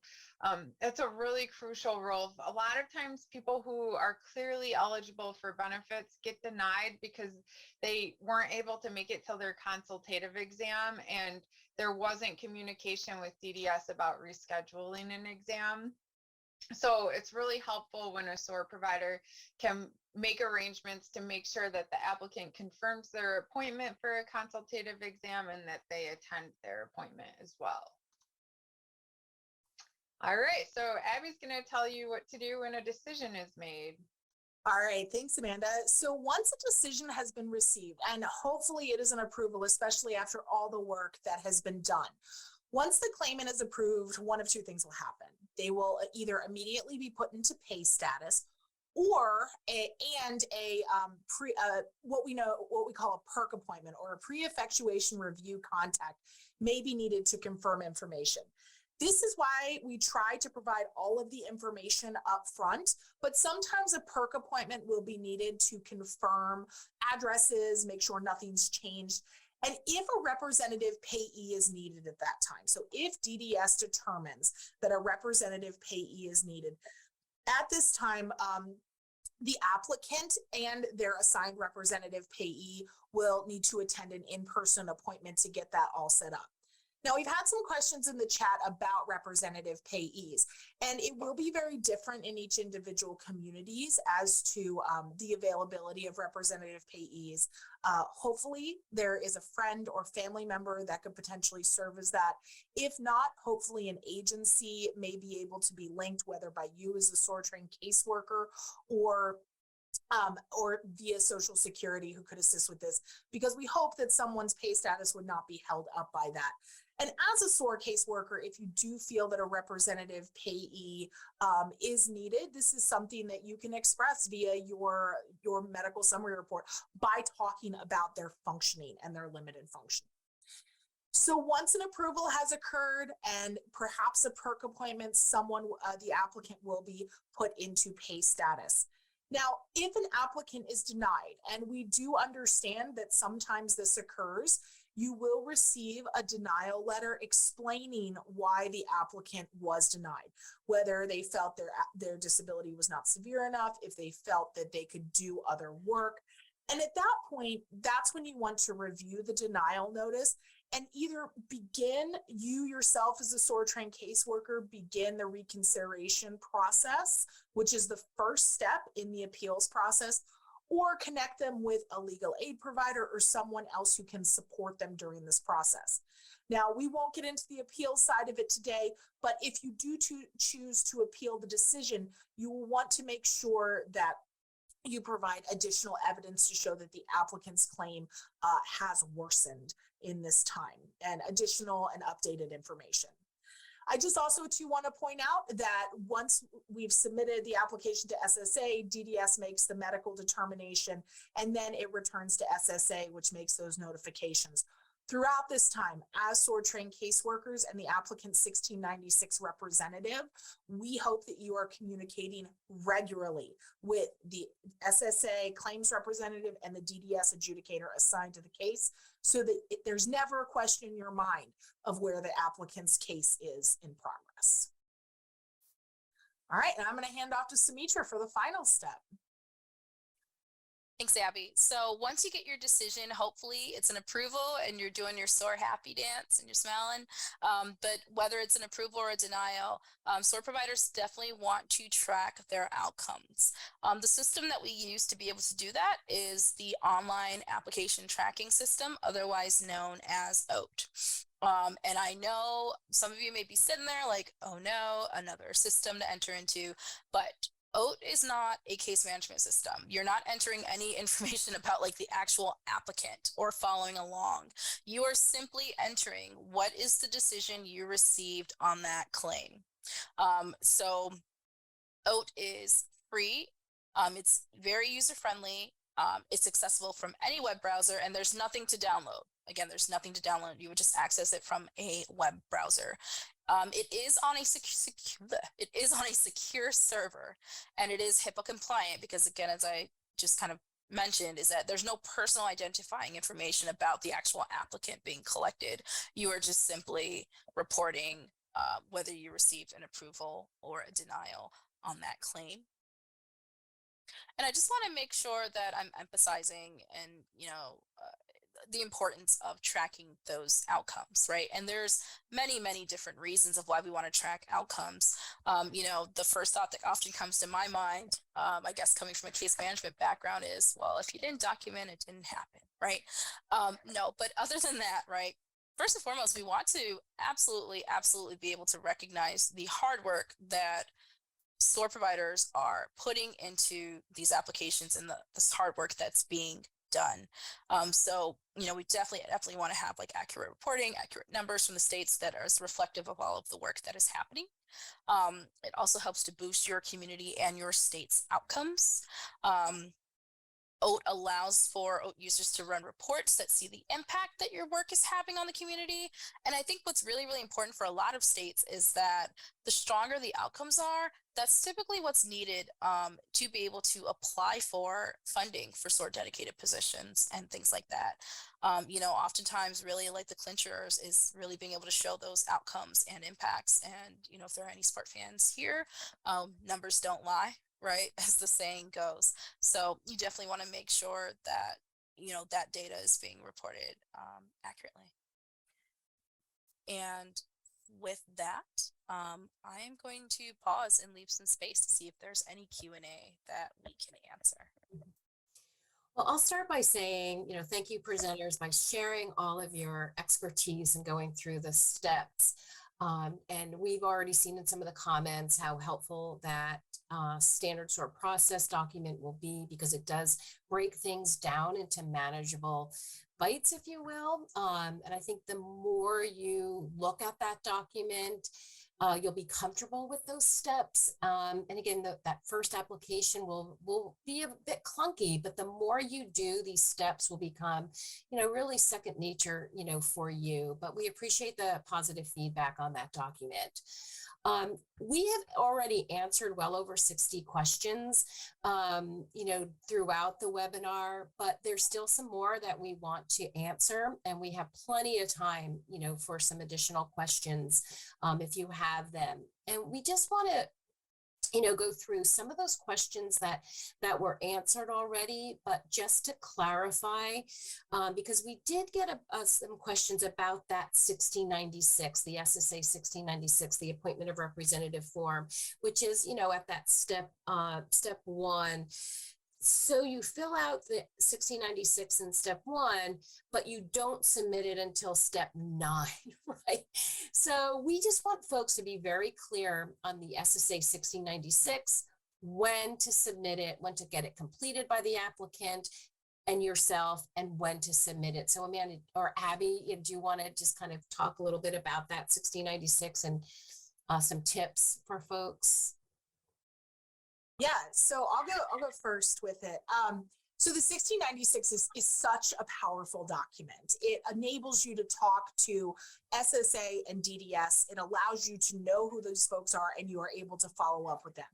It's a really crucial role. A lot of times people who are clearly eligible for benefits get denied because they weren't able to make it till their consultative exam and there wasn't communication with DDS about rescheduling an exam. So it's really helpful when a SOAR provider can make arrangements to make sure that the applicant confirms their appointment for a consultative exam and that they attend their appointment as well. All right, so Abby's going to tell you what to do when a decision is made. All right, thanks, Amanda. So once a decision has been received, and hopefully it is an approval, especially after all the work that has been done, once the claimant is approved, one of two things will happen. They will either immediately be put into pay status, or what we call a PERC appointment, or a pre-effectuation review contact may be needed to confirm information. This is why we try to provide all of the information up front, but sometimes a PERC appointment will be needed to confirm addresses, make sure nothing's changed, and if a representative payee is needed at that time. So if DDS determines that a representative payee is needed, at this time, the applicant and their assigned representative payee will need to attend an in-person appointment to get that all set up. Now, we've had some questions in the chat about representative payees, and it will be very different in each individual communities as to the availability of representative payees. Hopefully, there is a friend or family member that could potentially serve as that. If not, hopefully an agency may be able to be linked, whether by you as a SOAR trained caseworker or via Social Security, who could assist with this, because we hope that someone's pay status would not be held up by that. And as a SOAR caseworker, if you do feel that a representative payee is needed, this is something that you can express via your medical summary report by talking about their functioning and their limited function. So once an approval has occurred and perhaps a PERC appointment, the applicant will be put into pay status. Now, if an applicant is denied, and we do understand that sometimes this occurs, you will receive a denial letter explaining why the applicant was denied, whether they felt their disability was not severe enough, if they felt that they could do other work. And at that point, that's when you want to review the denial notice and either you yourself as a SOAR trained caseworker, begin the reconsideration process, which is the first step in the appeals process, or connect them with a legal aid provider or someone else who can support them during this process. Now, we won't get into the appeal side of it today, but if you do choose to appeal the decision, you will want to make sure that you provide additional evidence to show that the applicant's claim has worsened in this time, and additional and updated information. I just also too want to point out that once we've submitted the application to SSA, DDS makes the medical determination, and then it returns to SSA, which makes those notifications. Throughout this time, as SOAR trained caseworkers and the applicant's 1696 representative, we hope that you are communicating regularly with the SSA claims representative and the DDS adjudicator assigned to the case, so that there's never a question in your mind of where the applicant's case is in progress. All right, and I'm going to hand off to Sumitra for the final step. Thanks, Abby. So once you get your decision, hopefully it's an approval and you're doing your SOAR happy dance and you're smiling. But whether it's an approval or a denial, SOAR providers definitely want to track their outcomes. The system that we use to be able to do that is the online application tracking system, otherwise known as OAT. And I know some of you may be sitting there like, oh no, another system to enter into, but OAT is not a case management system. You're not entering any information about like the actual applicant or following along. You are simply entering what is the decision you received on that claim. So OAT is free. It's very user friendly. It's accessible from any web browser, and there's nothing to download. Again, there's nothing to download. You would just access it from a web browser. It is on a secure server, and it is HIPAA compliant because, again, as I just kind of mentioned, is that there's no personal identifying information about the actual applicant being collected. You are just simply reporting whether you received an approval or a denial on that claim. And I just want to make sure that I'm emphasizing and, the importance of tracking those outcomes, right? And there's many, many different reasons of why we want to track outcomes. The first thought that often comes to my mind, I guess coming from a case management background is, well, if you didn't document, it didn't happen, right? No, but other than that, right? First and foremost, we want to absolutely be able to recognize the hard work that SOAR providers are putting into these applications and this hard work that's being done. So, we definitely want to have like accurate reporting, accurate numbers from the states that are reflective of all of the work that is happening. It also helps to boost your community and your state's outcomes. OAT allows for OAT users to run reports that see the impact that your work is having on the community. And I think what's really, really important for a lot of states is that the stronger the outcomes are, that's typically what's needed to be able to apply for funding for SOAR dedicated positions and things like that. Oftentimes really like the clinchers is really being able to show those outcomes and impacts. And, if there are any SPART fans here, numbers don't lie, right? As the saying goes. So you definitely want to make sure that, that data is being reported accurately. And with that, I am going to pause and leave some space to see if there's any Q&A that we can answer. Well, I'll start by saying, thank you presenters by sharing all of your expertise and going through the steps. And we've already seen in some of the comments how helpful that standard SOAR process document will be, because it does break things down into manageable bites, if you will. And I think the more you look at that document, you'll be comfortable with those steps. And again, that first application will be a bit clunky, but the more you do, these steps will become, really second nature, for you. But we appreciate the positive feedback on that document. We have already answered well over 60 questions, throughout the webinar, but there's still some more that we want to answer, and we have plenty of time, for some additional questions, if you have them. And we just want to go through some of those questions that were answered already, but just to clarify, because we did get some questions about that 1696, the SSA 1696, the appointment of representative form, which is, at that step 1. So you fill out the 1696 in step 1, but you don't submit it until step 9, right? So we just want folks to be very clear on the SSA 1696, when to submit it, when to get it completed by the applicant and yourself, and when to submit it. So Amanda or Abby, do you want to just kind of talk a little bit about that 1696 and some tips for folks? Yeah, so I'll go first with it. So the 1696 is such a powerful document. It enables you to talk to SSA and DDS. It allows you to know who those folks are, and you are able to follow up with them.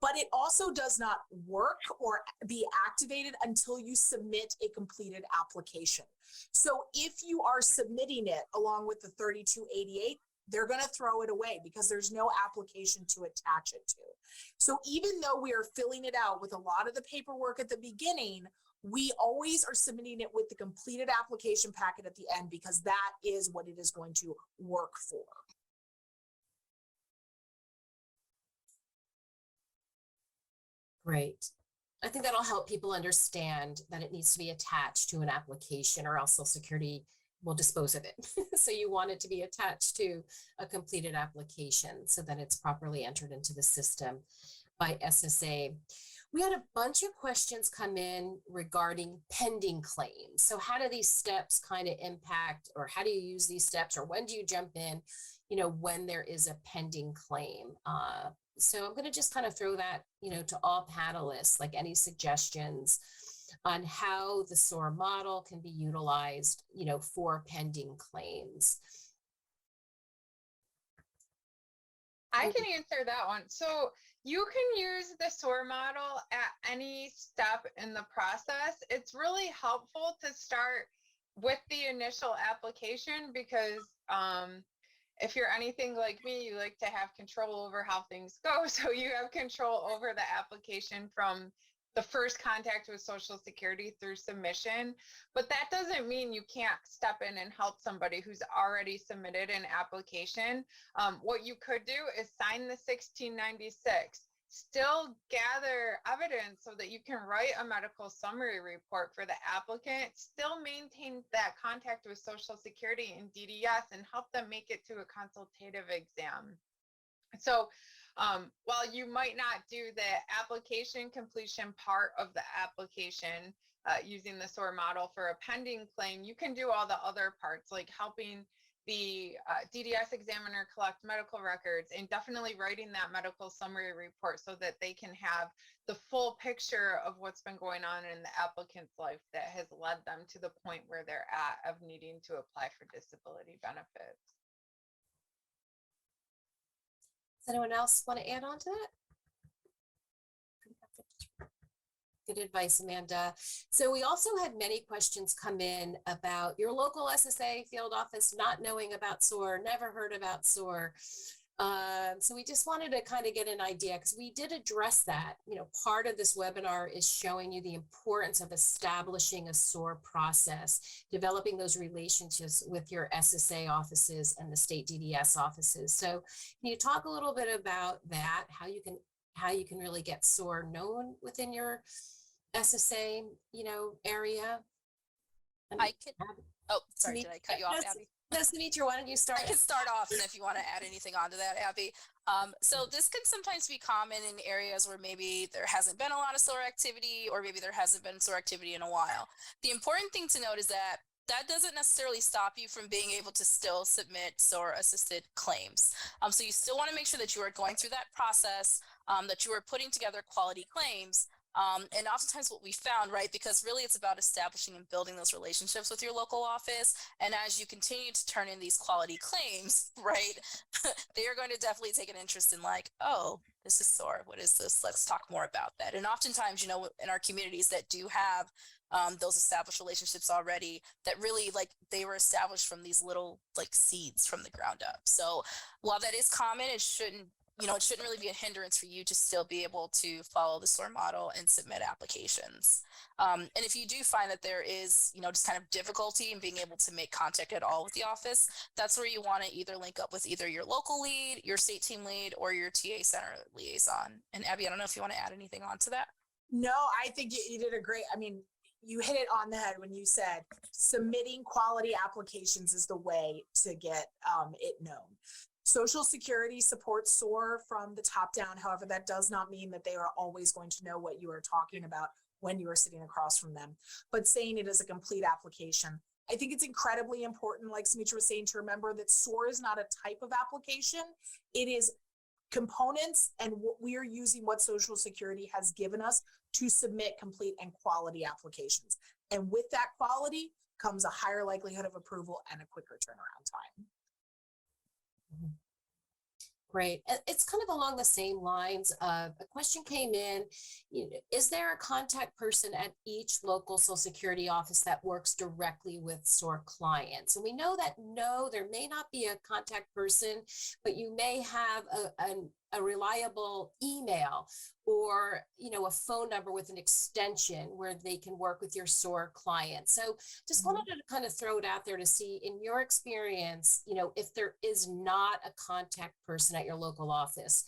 But it also does not work or be activated until you submit a completed application. So if you are submitting it along with the 3288, they're going to throw it away because there's no application to attach it to. So even though we are filling it out with a lot of the paperwork at the beginning, We always are submitting it with the completed application packet at the end because that is what it is going to work for. Great. I think that'll help people understand that it needs to be attached to an application or else Social Security will dispose of it. So you want it to be attached to a completed application so that it's properly entered into the system by SSA. We had a bunch of questions come in regarding pending claims. So how do these steps kind of impact, or how do you use these steps, or when do you jump in, when there is a pending claim? So I'm going to just kind of throw that, to all panelists, like any suggestions on how the SOAR model can be utilized, for pending claims. I can answer that one. So you can use the SOAR model at any step in the process. It's really helpful to start with the initial application because if you're anything like me, you like to have control over how things go. So you have control over the application from the first contact with Social Security through submission. But that doesn't mean you can't step in and help somebody who's already submitted an application. What you could do is sign the 1696. Still gather evidence so that you can write a medical summary report for the applicant, still maintain that contact with Social Security and DDS and help them make it to a consultative exam. So while you might not do the application completion part of the application using the SOAR model for a pending claim, you can do all the other parts like helping the DDS examiner collect medical records and definitely writing that medical summary report so that they can have the full picture of what's been going on in the applicant's life that has led them to the point where they're at of needing to apply for disability benefits. Does anyone else want to add on to that? Good advice, Amanda. So we also had many questions come in about your local SSA field office not knowing about SOAR, never heard about SOAR. So we just wanted to kind of get an idea because we did address that. Part of this webinar is showing you the importance of establishing a SOAR process, developing those relationships with your SSA offices and the state DDS offices. So can you talk a little bit about that, how you can really get SOAR known within your SSA, area? I could, oh, sorry, did I cut you off, Abby? Nice to meet you. Why don't you start? I can start off, and if you want to add anything onto that, Abby. So this can sometimes be common in areas where maybe there hasn't been a lot of SOAR activity, or maybe there hasn't been SOAR activity in a while. The important thing to note is that that doesn't necessarily stop you from being able to still submit SOAR-assisted claims. So you still want to make sure that you are going through that process, that you are putting together quality claims. And oftentimes what we found, right, because really it's about establishing and building those relationships with your local office. And as you continue to turn in these quality claims, right, they are going to definitely take an interest in like, oh, this is SOAR. What is this? Let's talk more about that. And oftentimes, in our communities that do have those established relationships already, that really like they were established from these little like seeds from the ground up. So while that is common, it shouldn't really be a hindrance for you to still be able to follow the SOAR model and submit applications. And if you do find that there is, just kind of difficulty in being able to make contact at all with the office, that's where you want to either link up with either your local lead, your state team lead, or your TA center liaison. And Abby, I don't know if you want to add anything on to that. No, I think you did a great, you hit it on the head when you said submitting quality applications is the way to get it known. Social Security supports SOAR from the top down. However, that does not mean that they are always going to know what you are talking about when you are sitting across from them. But saying it is a complete application, I think it's incredibly important, like Sumitra was saying, to remember that SOAR is not a type of application. It is components, and we are using what Social Security has given us to submit complete and quality applications. And with that quality comes a higher likelihood of approval and a quicker turnaround time. Great. It's kind of along the same lines of a question came in, is there a contact person at each local Social Security office that works directly with SOAR clients? And we know that no, there may not be a contact person, but you may have a reliable email or, a phone number with an extension where they can work with your SOAR client. So just wanted to kind of throw it out there to see, in your experience, if there is not a contact person at your local office,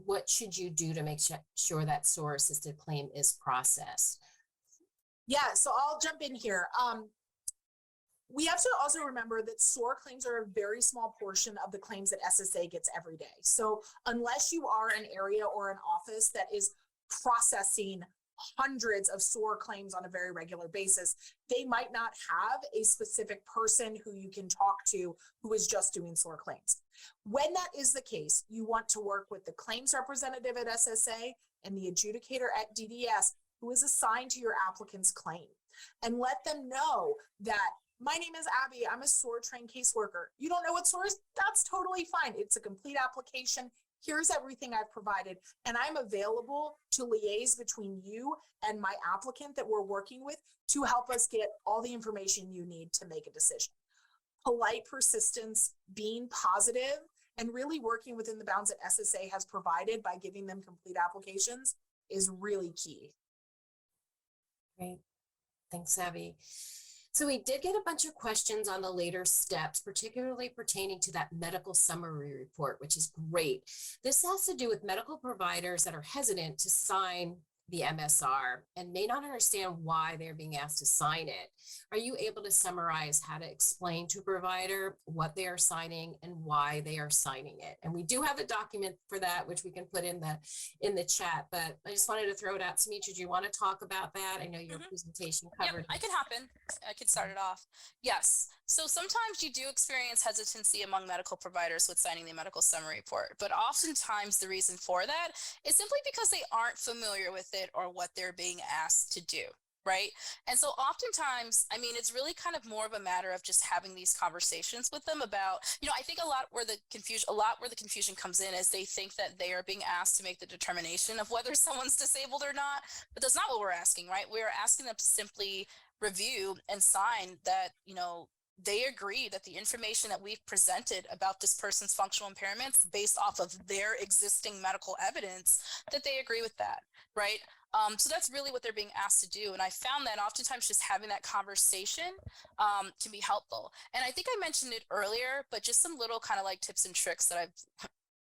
what should you do to make sure that SOAR assisted claim is processed? Yeah, so I'll jump in here. We have to also remember that SOAR claims are a very small portion of the claims that SSA gets every day. So unless you are an area or an office that is processing hundreds of SOAR claims on a very regular basis, they might not have a specific person who you can talk to who is just doing SOAR claims. When that is the case, you want to work with the claims representative at SSA and the adjudicator at DDS who is assigned to your applicant's claim, and let them know that my name is Abby. I'm a SOAR trained caseworker. You don't know what SOAR is? That's totally fine. It's a complete application. Here's everything I've provided. And I'm available to liaise between you and my applicant that we're working with to help us get all the information you need to make a decision. Polite persistence, being positive, and really working within the bounds that SSA has provided by giving them complete applications is really key. Great. Thanks, Abby. So we did get a bunch of questions on the later steps, particularly pertaining to that medical summary report, which is great. This has to do with medical providers that are hesitant to sign the MSR and may not understand why they're being asked to sign it. Are you able to summarize how to explain to a provider what they are signing and why they are signing it? And we do have a document for that, which we can put in the chat, but I just wanted to throw it out. Samitra, do you want to talk about that? I know your presentation covered. I can hop in. I could start it off. Yes. So sometimes you do experience hesitancy among medical providers with signing the medical summary report, but oftentimes the reason for that is simply because they aren't familiar with it or what they're being asked to do. Right. And so oftentimes, I mean, it's really kind of more of a matter of just having these conversations with them about, I think a lot where the confusion comes in is they think that they are being asked to make the determination of whether someone's disabled or not. But that's not what we're asking, right? We're asking them to simply review and sign that, they agree that the information that we've presented about this person's functional impairments based off of their existing medical evidence, that they agree with that, right? So that's really what they're being asked to do. And I found that oftentimes just having that conversation can be helpful. And I think I mentioned it earlier, but just some little kind of like tips and tricks that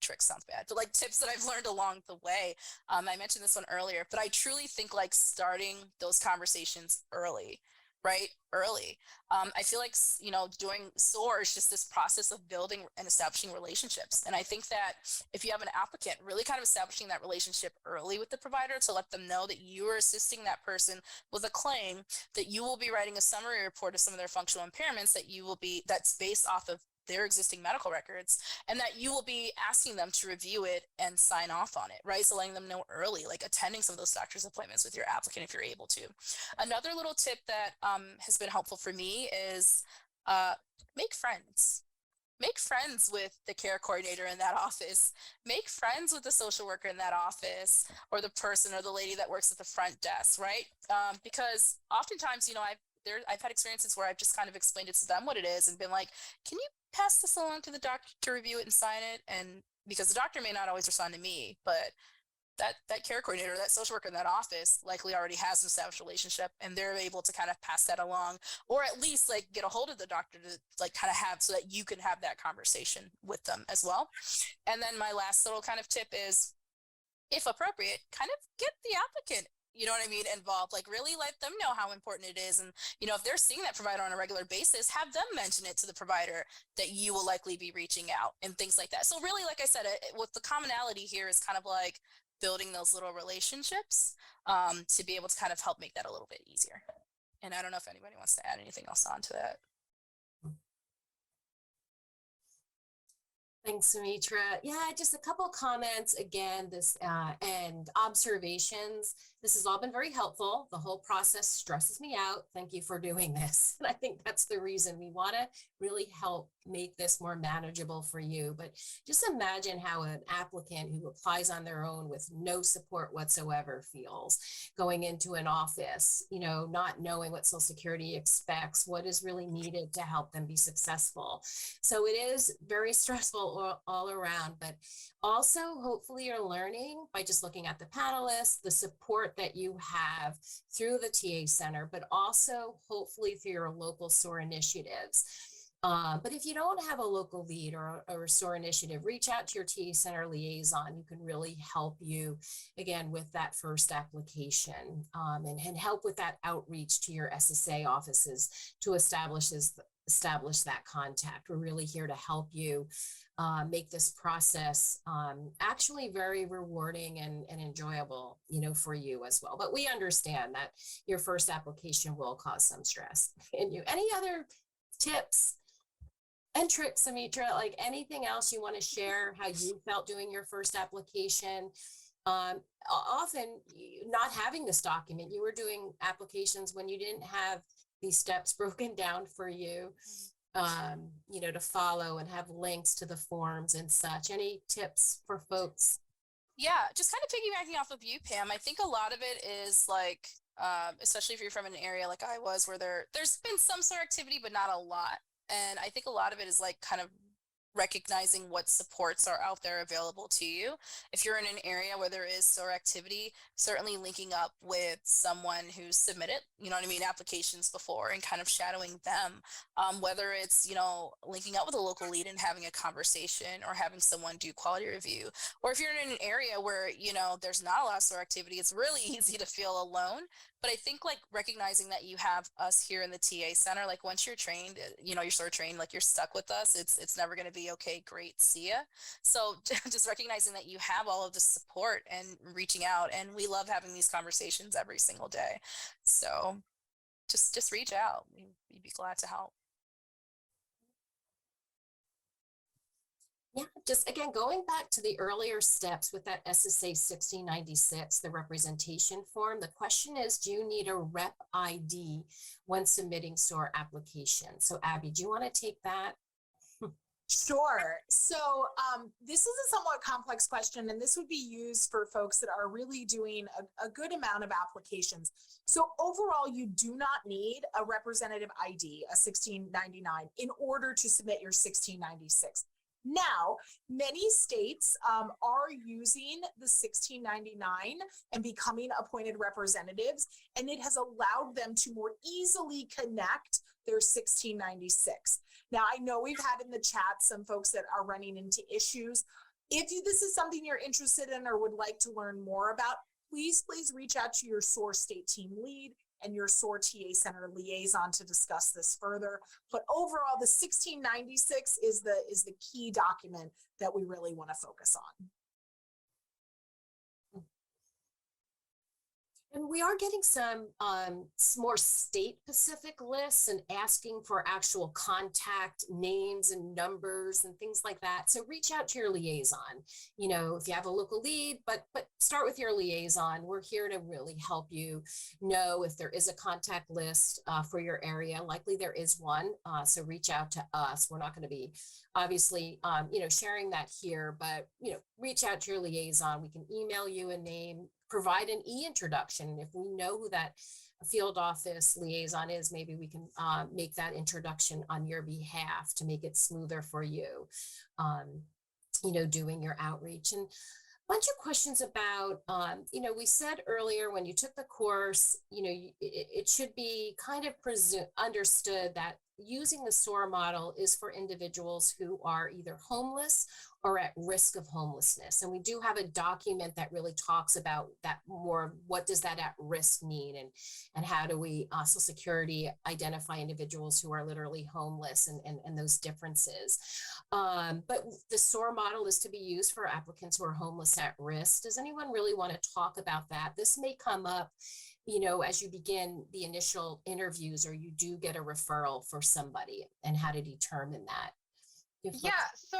tricks sounds bad, but like tips that I've learned along the way. I mentioned this one earlier, but I truly think like starting those conversations early. I feel like, doing SOAR is just this process of building and establishing relationships. And I think that if you have an applicant, really kind of establishing that relationship early with the provider to let them know that you are assisting that person with a claim, that you will be writing a summary report of some of their functional impairments that's based off of their existing medical records, and that you will be asking them to review it and sign off on it, right? So letting them know early, like attending some of those doctor's appointments with your applicant if you're able to. Another little tip that has been helpful for me is make friends. Make friends with the care coordinator in that office. Make friends with the social worker in that office, or the person or the lady that works at the front desk, right? Because oftentimes, I've had experiences where I've just kind of explained it to them what it is and been like, can you pass this along to the doctor to review it and sign it? And because the doctor may not always respond to me, but that care coordinator, that social worker in that office likely already has an established relationship, and they're able to kind of pass that along, or at least like get a hold of the doctor to like kind of have, so that you can have that conversation with them as well. And then my last little kind of tip is, if appropriate, kind of get the applicant, involved, like really let them know how important it is. And, if they're seeing that provider on a regular basis, have them mention it to the provider that you will likely be reaching out and things like that. So really, like I said, what the commonality here is kind of like building those little relationships to be able to kind of help make that a little bit easier. And I don't know if anybody wants to add anything else onto that. Thanks, Samitra. Yeah, just a couple of comments again, and observations. This has all been very helpful. The whole process stresses me out. Thank you for doing this. And I think that's the reason we want to really help make this more manageable for you. But just imagine how an applicant who applies on their own with no support whatsoever feels going into an office, not knowing what Social Security expects, what is really needed to help them be successful. So it is very stressful all around, but also hopefully you're learning by just looking at the panelists, the support that you have through the TA Center, but also hopefully through your local SOAR initiatives. But if you don't have a local lead or a SOAR initiative, reach out to your TA Center liaison who can really help you, again, with that first application, and help with that outreach to your SSA offices to establish that contact. We're really here to help you make this process actually very rewarding and enjoyable, for you as well. But we understand that your first application will cause some stress in you. Any other tips and tricks, Amitra, like anything else you want to share, how you felt doing your first application? Often not having this document, you were doing applications when you didn't have these steps broken down for you, to follow and have links to the forms and such. Any tips for folks? Yeah, just kind of piggybacking off of you, Pam. I think a lot of it is like, especially if you're from an area like I was, where there's been some sort of activity, but not a lot. And I think a lot of it is like kind of recognizing what supports are out there available to you. If you're in an area where there is SOAR activity, certainly linking up with someone who's submitted, applications before and kind of shadowing them, whether it's, linking up with a local lead and having a conversation or having someone do quality review. Or if you're in an area where, there's not a lot of SOAR activity, it's really easy to feel alone. But I think like recognizing that you have us here in the TA Center, like once you're trained, you're SOAR trained, like you're stuck with us. It's never going to be okay, great, see ya. So just recognizing that you have all of the support and reaching out, and we love having these conversations every single day. So just reach out. We'd be glad to help. Yeah, just again, going back to the earlier steps with that SSA 1696, the representation form, the question is, do you need a rep ID when submitting SOAR application? So Abby, do you want to take that? Sure. So this is a somewhat complex question, and this would be used for folks that are really doing a good amount of applications. So overall, you do not need a representative ID, a 1699, in order to submit your 1696. Now, many states are using the 1699 and becoming appointed representatives, and it has allowed them to more easily connect their 1696. Now, I know we've had in the chat some folks that are running into issues. If this is something you're interested in or would like to learn more about, please reach out to your SOAR state team lead and your SOAR TA Center liaison to discuss this further. But overall, the 1696 is the key document that we really want to focus on. And we are getting some more state-specific lists and asking for actual contact names and numbers and things like that. So reach out to your liaison. If you have a local lead, but start with your liaison. We're here to really help you know if there is a contact list for your area. Likely there is one. So reach out to us. We're not going to be obviously, sharing that here, but reach out to your liaison. We can email you a name, provide an e-introduction. If we know who that field office liaison is, maybe we can make that introduction on your behalf to make it smoother for you, doing your outreach. And a bunch of questions about, we said earlier when you took the course, it should be kind of understood that using the SOAR model is for individuals who are either homeless or at risk of homelessness. And we do have a document that really talks about that more. What does that at risk mean? And how do we, Social Security, identify individuals who are literally homeless and those differences. But the SOAR model is to be used for applicants who are homeless at risk. Does anyone really want to talk about that? This may come up as you begin the initial interviews, or you do get a referral for somebody, and how to determine that. Yeah, so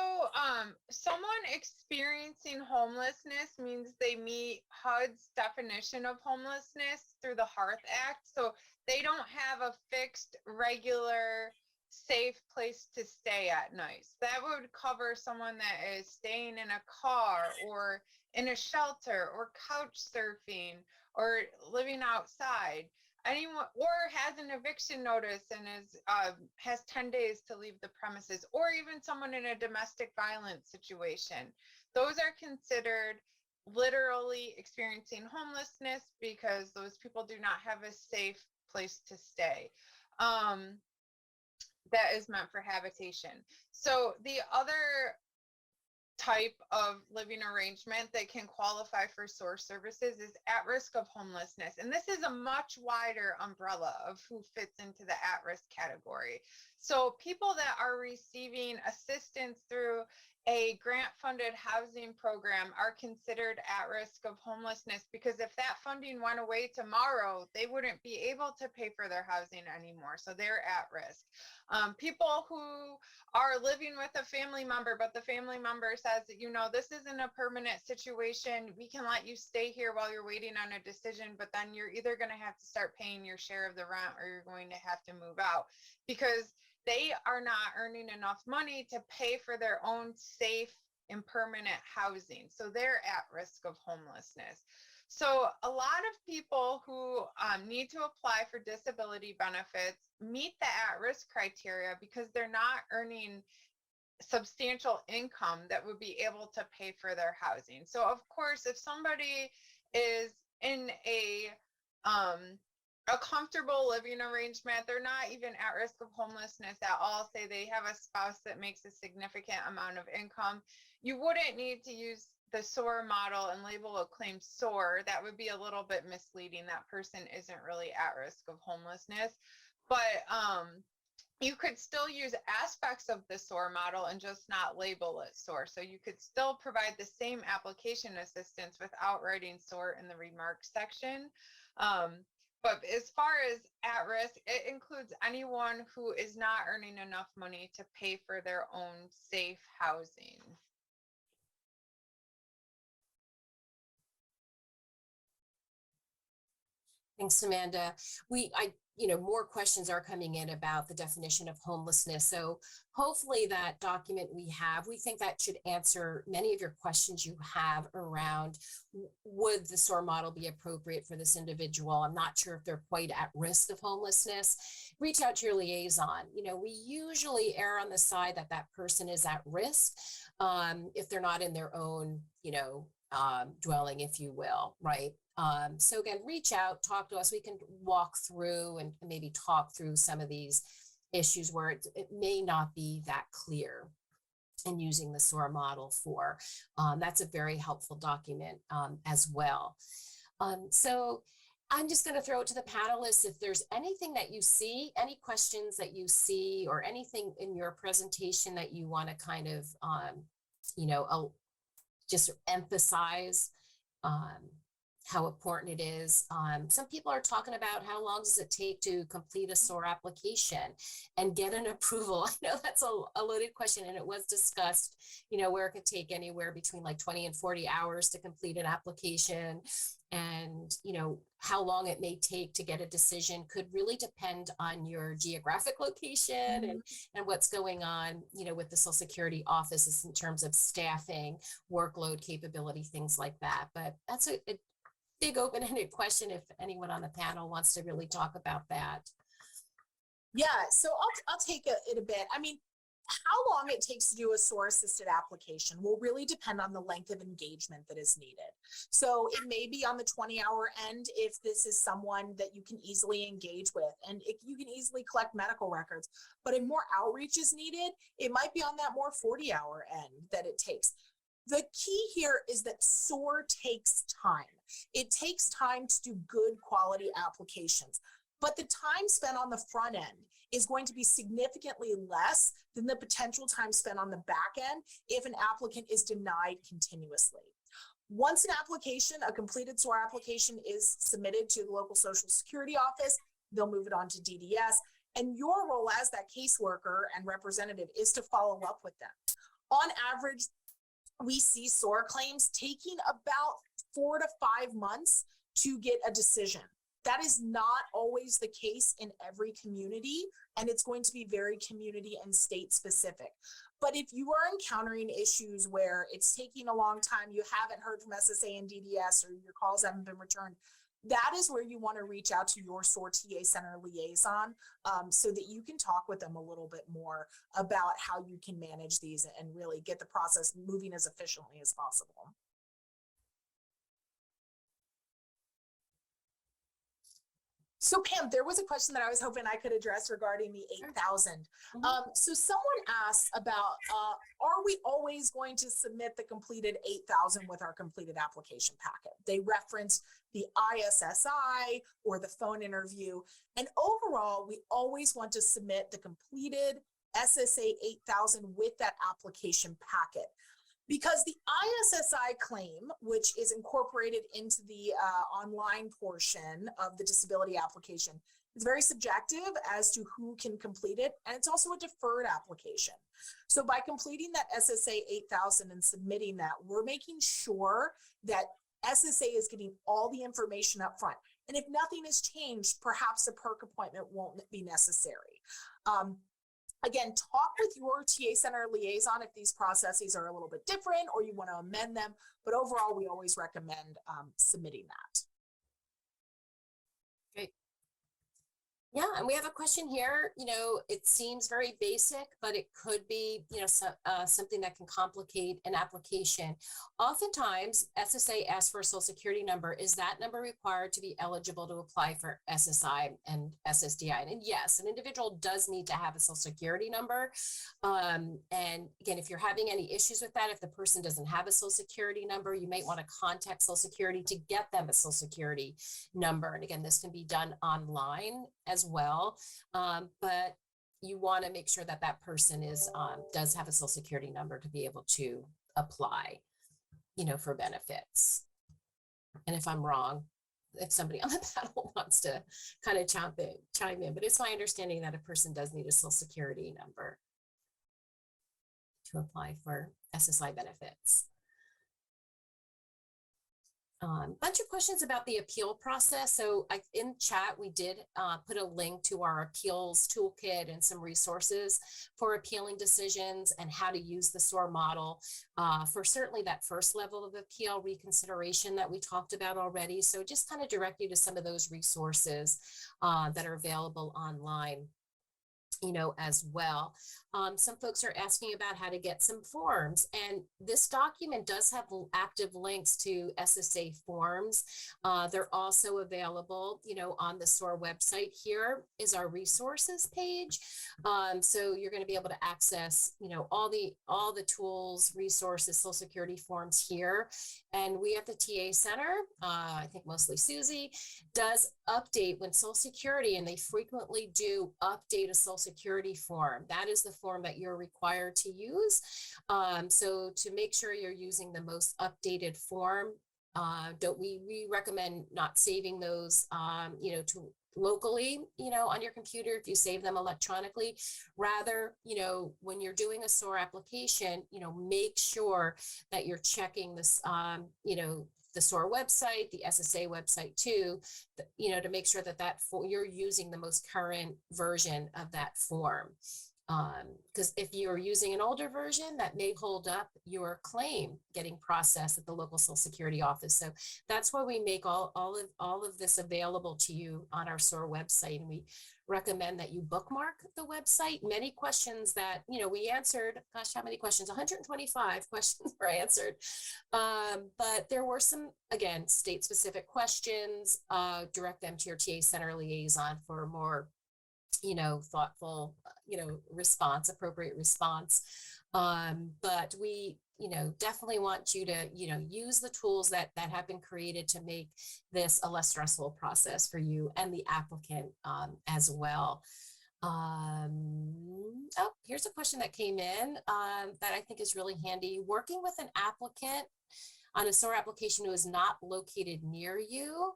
someone experiencing homelessness means they meet HUD's definition of homelessness through the Hearth Act. So they don't have a fixed, regular safe place to stay at night. So that would cover someone that is staying in a car or in a shelter or couch surfing or living outside. Anyone or has an eviction notice and is has 10 days to leave the premises, or even someone in a domestic violence situation. Those are considered literally experiencing homelessness because those people do not have a safe place to stay. That is meant for habitation. So the other type of living arrangement that can qualify for SOAR services is at risk of homelessness. And this is a much wider umbrella of who fits into the at risk category. So people that are receiving assistance through a grant funded housing program are considered at risk of homelessness, because if that funding went away tomorrow, they wouldn't be able to pay for their housing anymore. So they're at risk. People who are living with a family member, but the family member says, you know, this isn't a permanent situation. We can let you stay here while you're waiting on a decision, but then you're either going to have to start paying your share of the rent or you're going to have to move out, because they are not earning enough money to pay for their own safe and permanent housing. So they're at risk of homelessness. So a lot of people who need to apply for disability benefits meet the at-risk criteria because they're not earning substantial income that would be able to pay for their housing. So of course, if somebody is in a comfortable living arrangement, they're not even at risk of homelessness at all, say they have a spouse that makes a significant amount of income, you wouldn't need to use the SOAR model and label a claim SOAR. That would be a little bit misleading. That person isn't really at risk of homelessness. But you could still use aspects of the SOAR model and just not label it SOAR. So you could still provide the same application assistance without writing SOAR in the remarks section. But as far as at risk, it includes anyone who is not earning enough money to pay for their own safe housing. Thanks, Amanda. More questions are coming in about the definition of homelessness. So hopefully that document we think that should answer many of your questions you have around, would the SOAR model be appropriate for this individual? I'm not sure if they're quite at risk of homelessness. Reach out to your liaison. We usually err on the side that that person is at risk if they're not in their own, dwelling, if you will, right? So again, reach out, talk to us. We can walk through and maybe talk through some of these issues where it may not be that clear in using the SOAR model for. That's a very helpful document as well. So I'm just going to throw it to the panelists. If there's anything that you see, any questions that you see, or anything in your presentation that you want to kind of, just emphasize how important it is. Some people are talking about how long does it take to complete a SOAR application and get an approval. I know that's a loaded question, and it was discussed, where it could take anywhere between like 20 and 40 hours to complete an application. And, how long it may take to get a decision could really depend on your geographic location and what's going on, with the Social Security offices in terms of staffing, workload capability, things like that. But that's a big open-ended question if anyone on the panel wants to really talk about that. Yeah, so I'll take it a bit. I mean, how long it takes to do a SOAR-assisted application will really depend on the length of engagement that is needed. So it may be on the 20-hour end if this is someone that you can easily engage with and you can easily collect medical records. But if more outreach is needed, it might be on that more 40-hour end that it takes. The key here is that SOAR takes time. It takes time to do good quality applications, but the time spent on the front end is going to be significantly less than the potential time spent on the back end if an applicant is denied continuously. Once an application, a completed SOAR application, is submitted to the local Social Security office, they'll move it on to DDS, and your role as that caseworker and representative is to follow up with them. On average, we see SOAR claims taking about 4 to 5 months to get a decision. That is not always the case in every community, and it's going to be very community and state specific. But if you are encountering issues where it's taking a long time, you haven't heard from SSA and DDS, or your calls haven't been returned, that is where you want to reach out to your SOAR TA Center liaison, so that you can talk with them a little bit more about how you can manage these and really get the process moving as efficiently as possible. So Pam, there was a question that I was hoping I could address regarding the 8,000. So someone asked about, are we always going to submit the completed 8,000 with our completed application packet? They referenced the ISSI or the phone interview. And overall, we always want to submit the completed SSA 8,000 with that application packet. Because the ISSI claim, which is incorporated into the online portion of the disability application, is very subjective as to who can complete it, and it's also a deferred application. So by completing that SSA 8,000 and submitting that, we're making sure that SSA is getting all the information up front. And if nothing has changed, perhaps a perk appointment won't be necessary. Again, talk with your TA Center liaison if these processes are a little bit different or you want to amend them, but overall, we always recommend submitting that. Great. Yeah, and we have a question here. You know, it seems very basic, but it could be, you know, something that can complicate an application. Oftentimes, SSA asks for a social security number. Is that number required to be eligible to apply for SSI and SSDI? And yes, an individual does need to have a social security number. And again, if you're having any issues with that, if the person doesn't have a social security number, you might want to contact Social Security to get them a social security number. And again, this can be done online as well, but you want to make sure that that person is does have a social security number to be able to apply, you know, for benefits. And if I'm wrong, if somebody on the panel wants to kind of chime in, but it's my understanding that a person does need a social security number to apply for SSI benefits. Bunch of questions about the appeal process. So in chat, we did put a link to our appeals toolkit and some resources for appealing decisions and how to use the SOAR model for certainly that first level of appeal reconsideration that we talked about already. So just kind of direct you to some of those resources that are available online, you know, as well. Some folks are asking about how to get some forms, and this document does have active links to SSA forms. They're also available, you know, on the SOAR website. Here is our resources page. So you're going to be able to access, you know, all the tools, resources, Social Security forms here. And we at the TA Center, I think mostly Susie, does update when Social Security, and they frequently do update a Social Security form. That is the form that you're required to use. So to make sure you're using the most updated form, we recommend not saving those, you know, to locally, you know, on your computer if you save them electronically. Rather, you know, when you're doing a SOAR application, you know, make sure that you're checking this, you know, the SOAR website, the SSA website too, you know, to make sure that you're using the most current version of that form. Because if you're using an older version, that may hold up your claim getting processed at the local Social Security office. So that's why we make all of this available to you on our SOAR website. And we recommend that you bookmark the website. Many questions that, you know, we answered, gosh, how many questions? 125 questions were answered. But there were some, again, state-specific questions. Direct them to your TA Center liaison for a more, you know, thoughtful, you know, appropriate response. But we, you know, definitely want you to, you know, use the tools that have been created to make this a less stressful process for you and the applicant as well. Oh, here's a question that came in that I think is really handy. Working with an applicant on a SOAR application who is not located near you.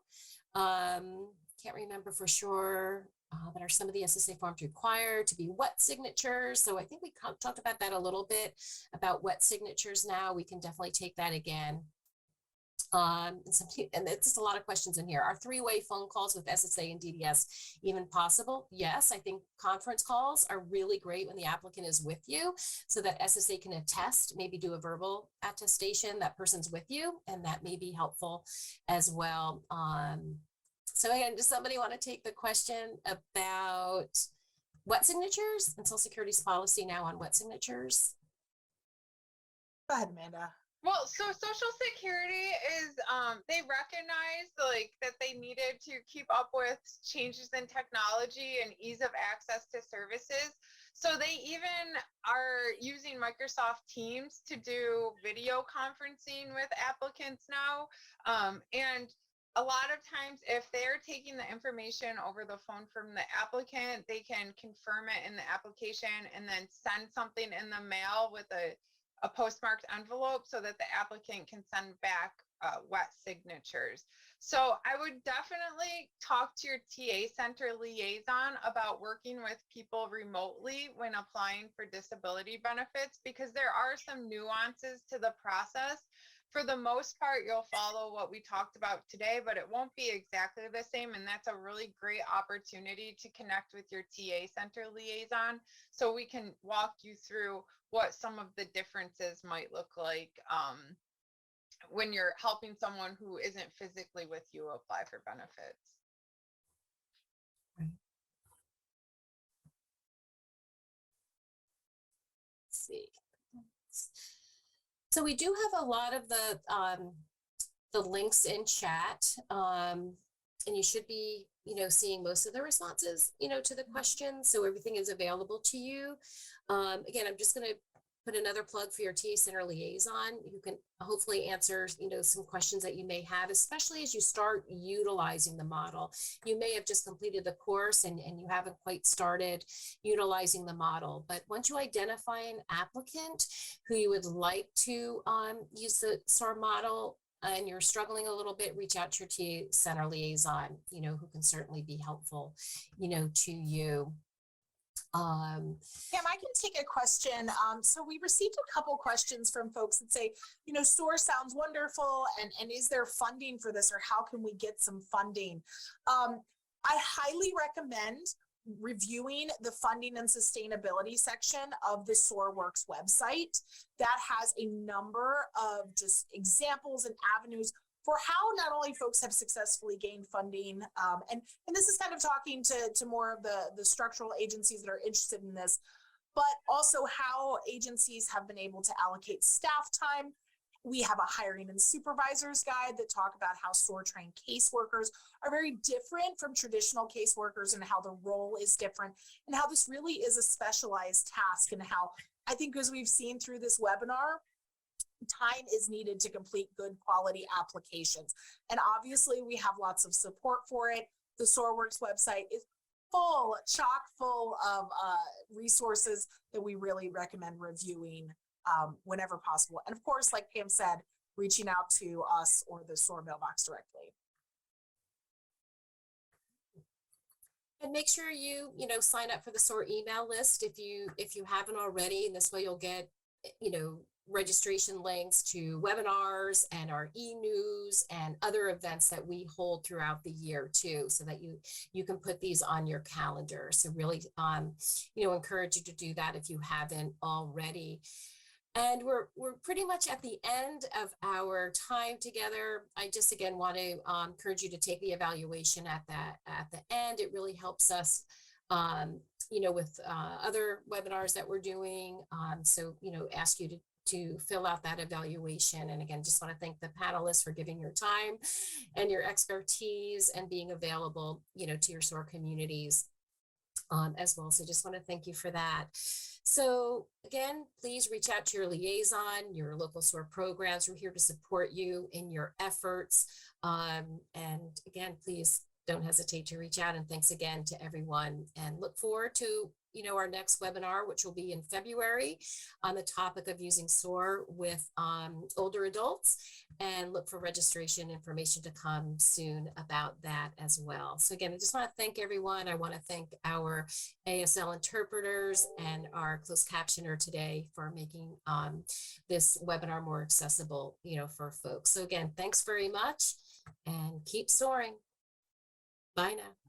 Can't remember for sure. But are some of the SSA forms required to be wet signatures? So I think we talked about that a little bit, about wet signatures now. We can definitely take that again. And it's just a lot of questions in here. Are three-way phone calls with SSA and DDS even possible? Yes, I think conference calls are really great when the applicant is with you so that SSA can attest, maybe do a verbal attestation that person's with you, and that may be helpful as well. So again, does somebody want to take the question about wet signatures and Social Security's policy now on wet signatures? Go ahead, Amanda. Well, so Social Security is, they recognized like that they needed to keep up with changes in technology and ease of access to services. So they even are using Microsoft Teams to do video conferencing with applicants now. And a lot of times if they're taking the information over the phone from the applicant, they can confirm it in the application and then send something in the mail with a postmarked envelope so that the applicant can send back wet signatures. So I would definitely talk to your TA center liaison about working with people remotely when applying for disability benefits, because there are some nuances to the process. For the most part, you'll follow what we talked about today, but it won't be exactly the same. And that's a really great opportunity to connect with your TA center liaison so we can walk you through what some of the differences might look like when you're helping someone who isn't physically with you apply for benefits. Let's see. So we do have a lot of the links in chat, and you should be, seeing most of the responses, to the questions. So everything is available to you. Again, I'm just going to put another plug for your TA Center liaison who can hopefully answer, some questions that you may have, especially as you start utilizing the model. You may have just completed the course and you haven't quite started utilizing the model. But once you identify an applicant who you would like to use the SOAR model, and you're struggling a little bit, reach out to your TA Center liaison, who can certainly be helpful, to you. Pam, I can take a question. So we received a couple questions from folks that say, SOAR sounds wonderful, and is there funding for this, or how can we get some funding? I highly recommend reviewing the funding and sustainability section of the SOAR-Works website. That has a number of just examples and avenues for how not only folks have successfully gained funding, and this is kind of talking to more of the structural agencies that are interested in this, but also how agencies have been able to allocate staff time. We have a hiring and supervisors guide that talk about how SOAR trained caseworkers are very different from traditional caseworkers and how the role is different and how this really is a specialized task, and how I think, as we've seen through this webinar, time is needed to complete good quality applications. And obviously we have lots of support for it. The SOAR-Works website is chock full of resources that we really recommend reviewing whenever possible. And of course, like Pam said, reaching out to us or the SOAR mailbox directly. And make sure you, sign up for the SOAR email list if you haven't already, and this way you'll get, registration links to webinars and our e-news and other events that we hold throughout the year too, so that you can put these on your calendar. So really, encourage you to do that if you haven't already. And we're pretty much at the end of our time together. I just again want to encourage you to take the evaluation at the end. It really helps us, with other webinars that we're doing. So ask you to fill out that evaluation. And again, just want to thank the panelists for giving your time and your expertise and being available, to your SOAR communities as well. So just want to thank you for that. So again, please reach out to your liaison, your local SOAR programs. We're here to support you in your efforts. And again, please don't hesitate to reach out. And thanks again to everyone, and look forward to, our next webinar, which will be in February, on the topic of using SOAR with older adults, and look for registration information to come soon about that as well. So again, I just want to thank everyone. I want to thank our ASL interpreters and our closed captioner today for making this webinar more accessible, for folks. So again, thanks very much and keep soaring. Bye now.